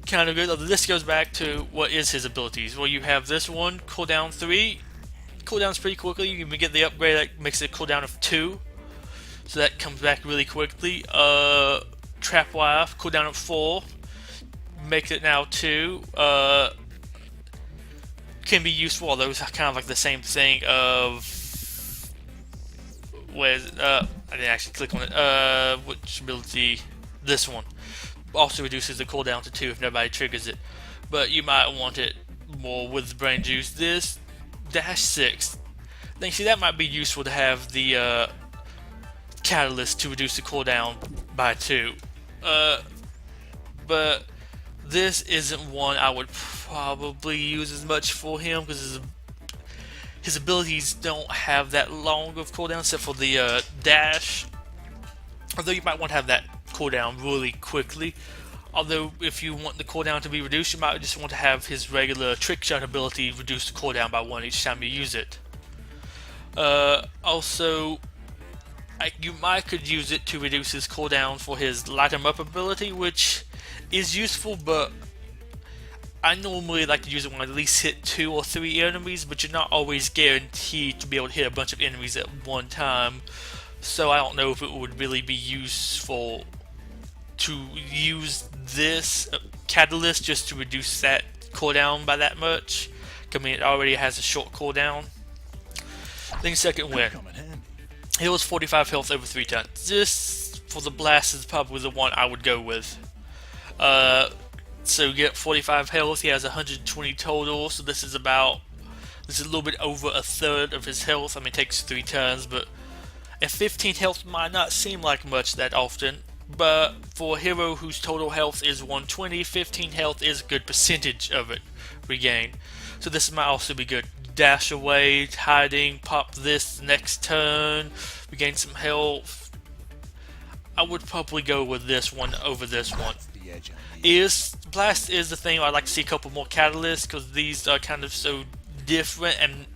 Kind of good. This goes back to what is his abilities. Well, you have this one, cooldown 3. Cooldowns pretty quickly. You can get the upgrade that makes it a cooldown of 2. So that comes back really quickly. Trap Wife, cooldown of 4. Makes it now 2. Can be useful, although it's kind of like the same thing of... I didn't actually click on it. Which ability? This one. Also reduces the cooldown to 2 if nobody triggers it. But you might want it more with Brain Juice. This, dash 6. Then see, that might be useful to have the catalyst to reduce the cooldown by 2. But this isn't one I would probably use as much for him, because his abilities don't have that long of cooldown, except for the dash. Although you might want to have that cooldown really quickly. Although if you want the cooldown to be reduced, you might just want to have his regular trick shot ability reduce the cooldown by 1 each time you use it. Also, you could use it to reduce his cooldown for his light 'em up ability, which is useful, but I normally like to use it when I at least hit 2 or 3 enemies, but you're not always guaranteed to be able to hit a bunch of enemies at one time. So I don't know if it would really be useful to use this catalyst just to reduce that cooldown by that much. I mean, it already has a short cooldown. Then second win. Heals 45 health over 3 turns. This, for the Blast, is probably the one I would go with. So you get 45 health, he has 120 total, so this is a little bit over a third of his health. I mean, it takes 3 turns, but at 15 health might not seem like much that often, but for a hero whose total health is 120, 15 health is a good percentage of it regained. So this might also be good. Dash away, hiding, pop this next turn, regain some health. I would probably go with this one over this one. Blast is the thing I'd like to see a couple more catalysts, because these are kind of so different and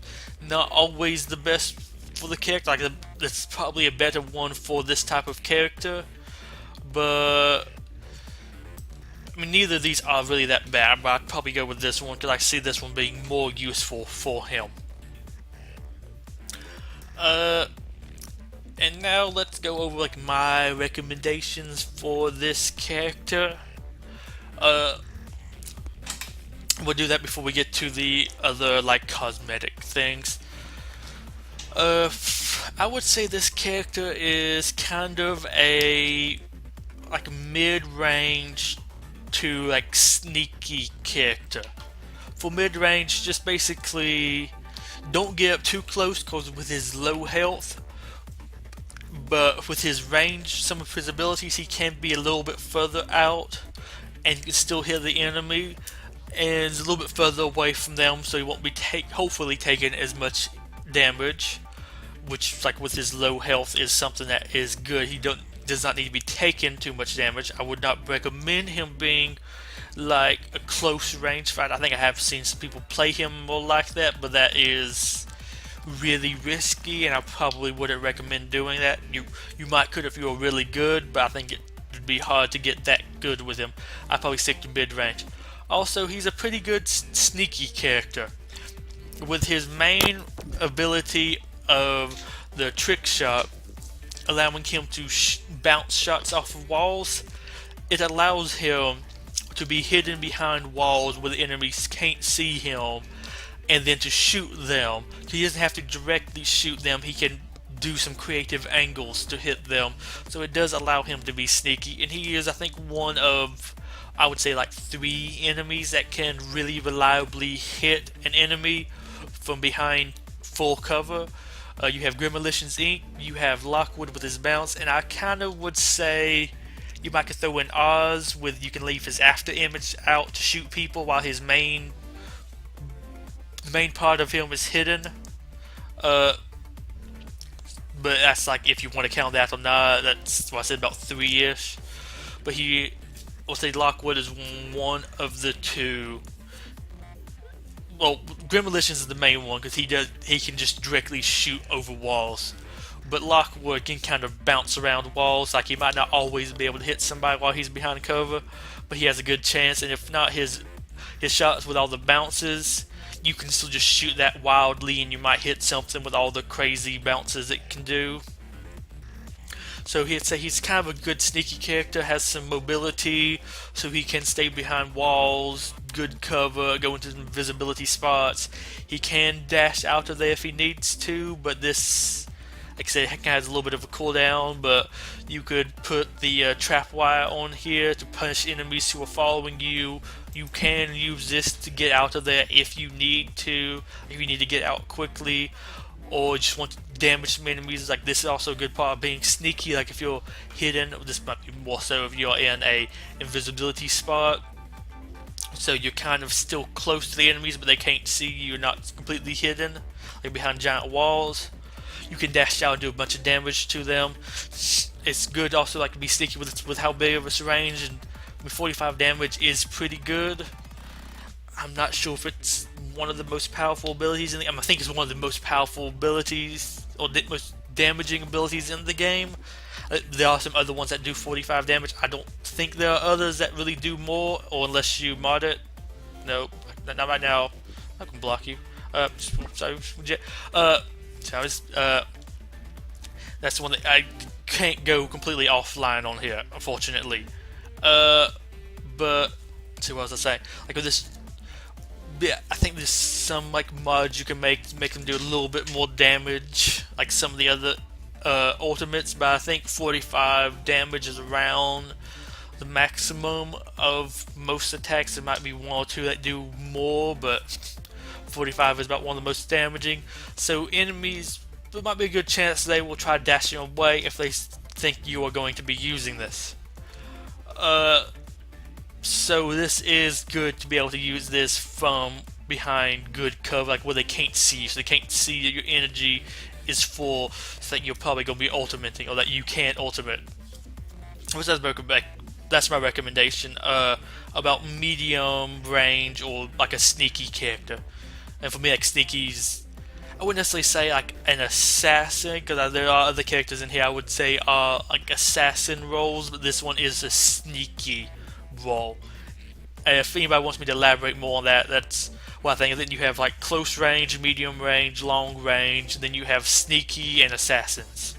not always the best for the character. Like, it's probably a better one for this type of character, but I mean, neither of these are really that bad, but I'd probably go with this one because I see this one being more useful for him. And now let's go over like my recommendations for this character. We'll do that before we get to the other like cosmetic things. I would say this character is kind of a like mid-range to like sneaky character. For mid-range, just basically don't get up too close because with his low health, but with his range, some of his abilities, he can be a little bit further out and can still hit the enemy and is a little bit further away from them, so he won't be hopefully taking as much damage, which like with his low health is something that is good. He does not need to be taking too much damage. I would not recommend him being like a close range fight. I think I have seen some people play him more like that, but that is really risky, and I probably wouldn't recommend doing that. You might could if you were really good, but I think it would be hard to get that good with him. I'd probably stick to mid range. Also, he's a pretty good sneaky character. With his main ability of the trick shot, allowing him to bounce shots off of walls, it allows him to be hidden behind walls where the enemies can't see him, and then to shoot them. He doesn't have to directly shoot them, he can do some creative angles to hit them, so it does allow him to be sneaky. And he is, I think, one of, I would say, like 3 enemies that can really reliably hit an enemy from behind full cover. You have Gremlins Inc., you have Lockwood with his bounce, and I kind of would say you might could throw in Oz with, you can leave his after image out to shoot people while his main part of him is hidden. But that's like if you want to count that or not. That's what I said, about 3-ish. But we'll say Lockwood is one of the 2. Well, Gremlins is the main one because he can just directly shoot over walls. But Lockwood can kind of bounce around walls. Like, he might not always be able to hit somebody while he's behind cover, but he has a good chance. And if not, his shots with all the bounces, you can still just shoot that wildly and you might hit something with all the crazy bounces it can do. So he's kind of a good sneaky character, has some mobility, so he can stay behind walls, good cover, go into invisibility spots. He can dash out of there if he needs to, but this, like I said, has a little bit of a cooldown, but you could put the trap wire on here to punish enemies who are following you. You can use this to get out of there if you need to get out quickly, or just want to damage some enemies. Like, this is also a good part of being sneaky. Like, if you're hidden, this might be more so if you're in a invisibility spot, so you're kind of still close to the enemies but they can't see you, you're not completely hidden, like behind giant walls. You can dash out and do a bunch of damage to them. It's good also like to be sneaky with how big of its range, and 45 damage is pretty good. I'm not sure if it's one of the most powerful abilities in the game. I think it's one of the most powerful abilities, or the most damaging abilities in the game. There are some other ones that do 45 damage. I don't think there are others that really do more, or unless you mod it. Nope, not right now. I can block you. Sorry. That's the one that I can't go completely offline on here, unfortunately. But let's see, what was I saying? Like with this, yeah, I think there's some like mods you can make to make them do a little bit more damage, like some of the other ultimates. But I think 45 damage is around the maximum of most attacks. There might be 1 or 2 that do more, but 45 is about one of the most damaging. So enemies, there might be a good chance they will try dashing away if they think you are going to be using this. So this is good to be able to use this from behind good cover, like where they can't see you, so they can't see that your energy is full, so that you're probably going to be ultimating, or that you can't ultimate. That's my recommendation about medium range or like a sneaky character. And for me, like sneaky's, I wouldn't necessarily say like an assassin, because there are other characters in here I would say are like assassin roles, but this one is a sneaky role. if anybody wants me to elaborate more on that, that's what I think. And then you have like close range, medium range, long range, and then you have sneaky and assassins.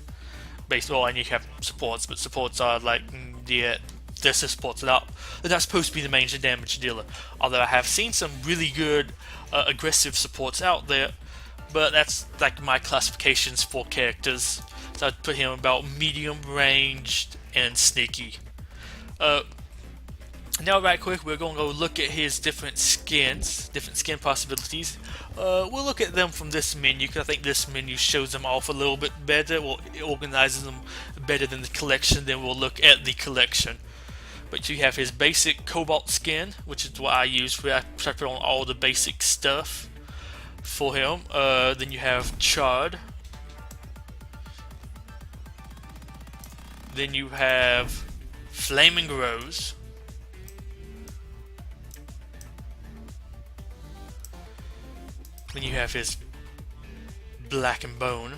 Basically, and you have supports, but supports are like, yeah, this is supports that they're not supposed to be the main damage dealer. Although I have seen some really good aggressive supports out there, but that's like my classifications for characters. So I'd put him about medium ranged and sneaky. Now, right quick, we're going to go look at his different skins, different skin possibilities. We'll look at them from this menu, because I think this menu shows them off a little bit better, or it organizes them better than the collection. Then we'll look at the collection. But you have his basic Cobalt skin, which is what I use for. I try to put on all the basic stuff for him. Then you have Charred. Then you have Flaming Rose. Then you have his Black and Bone.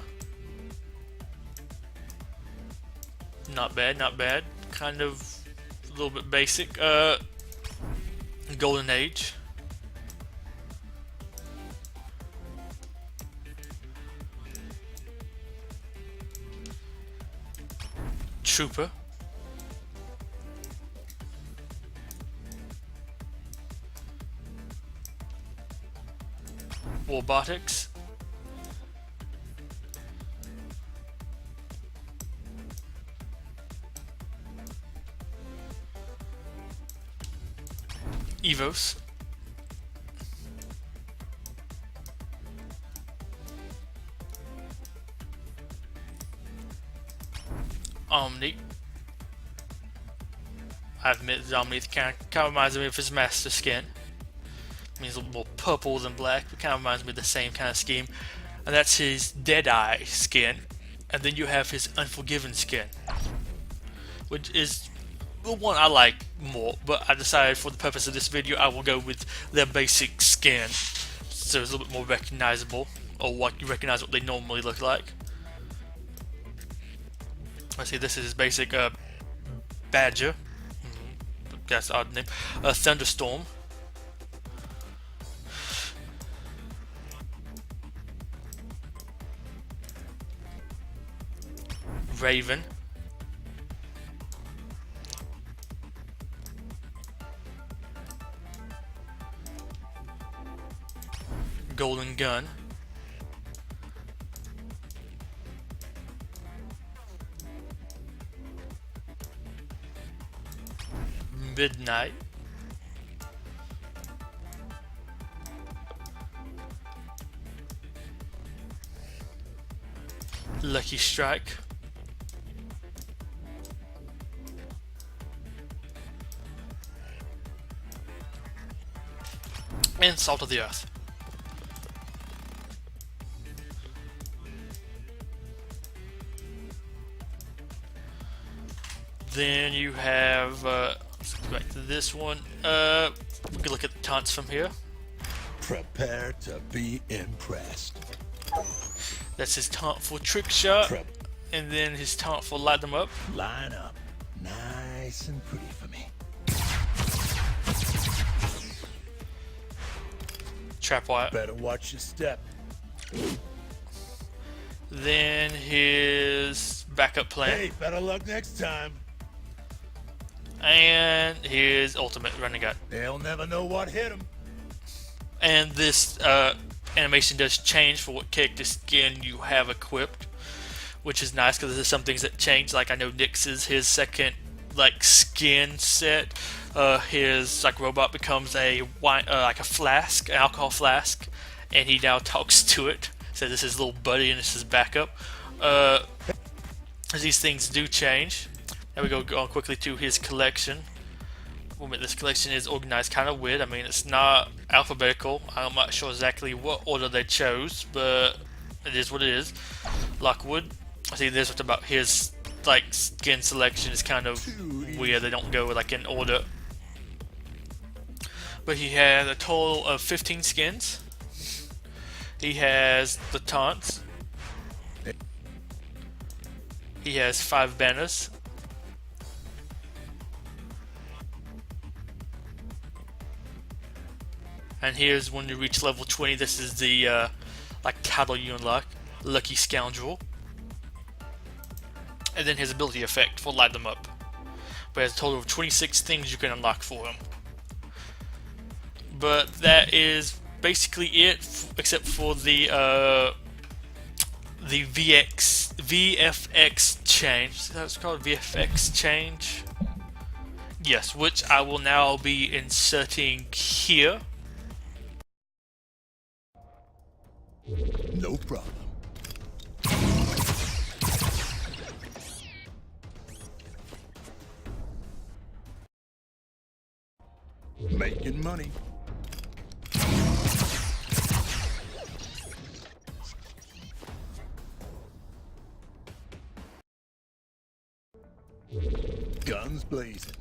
Not bad, not bad. Kind of a little bit basic. Golden Age. Trooper. Warbotics. Evos. Omni. I admit Omni kind of reminds me of his master skin. I mean, he's a little more purple than black, but kind of reminds me of the same kind of scheme. And that's his Deadeye skin. And then you have his Unforgiven skin, which is the one I like more, but I decided for the purpose of this video I will go with their basic skin, so it's a little bit more recognizable, or what you recognize what they normally look like. Let's see, this is his basic Badger. That's an odd name. Thunderstorm. Raven. Golden Gun. Midnight. Lucky Strike. And Salt of the Earth. Then you have, let's go back to this one. We can look at the taunts from here. Prepare to be impressed. That's his taunt for Trick Shot, and then his taunt for Light Them Up. Line up nice and pretty for me. Trapwire. Better watch your step. Then his backup plan. Hey, better luck next time. And his ultimate Renegade. They'll never know what hit them. And this animation does change for what character skin you have equipped, which is nice because there's some things that change. Like I know Nyx's his second like skin set. His like robot becomes a wine, like a flask, an alcohol flask, and he now talks to it. So this is his little buddy and this is backup. These things do change. Now we go on quickly to his collection. This collection is organized kind of weird. I mean, it's not alphabetical. I'm not sure exactly what order they chose, but it is what it is. Lockwood. I see this about his like skin selection is kind of weird. They don't go like in order. But he has a total of 15 skins. He has the taunts. He has 5 banners. And here's when you reach level 20. This is the like title you unlock, Lucky Scoundrel. And then his ability effect will light them up. But there's a total of 26 things you can unlock for him. But that is basically it, except for the VFX change. That's called VFX change. Yes, which I will now be inserting here. No problem. Making money. Guns blazing.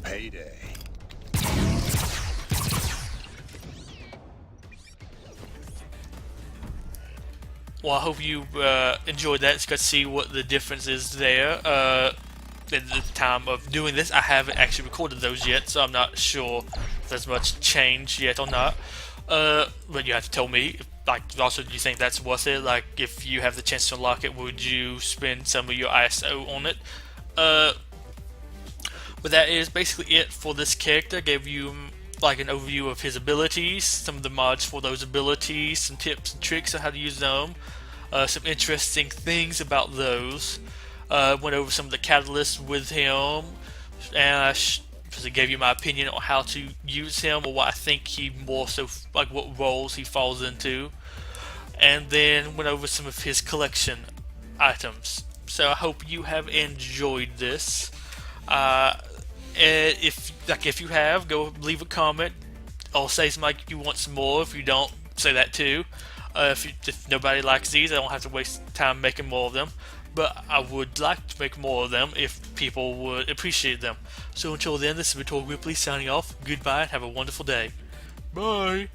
Payday. Well, I hope you enjoyed that. So you got to see what the difference is there. In the time of doing this, I haven't actually recorded those yet, so I'm not sure if there's much change yet or not. But you have to tell me. Like, also, do you think that's worth it? Like, if you have the chance to unlock it, would you spend some of your ISO on it? But that is basically it for this character. Gave you like an overview of his abilities, some of the mods for those abilities, some tips and tricks on how to use them, some interesting things about those. Went over some of the catalysts with him, and I gave you my opinion on how to use him, or what I think he more so like what roles he falls into, and then went over some of his collection items. So I hope you have enjoyed this. If you have, go leave a comment. I'll say something like you want some more. If you don't, say that too. If nobody likes these, I don't have to waste time making more of them. But I would like to make more of them if people would appreciate them. So until then, this has been Tor Ripley signing off. Goodbye and have a wonderful day. Bye.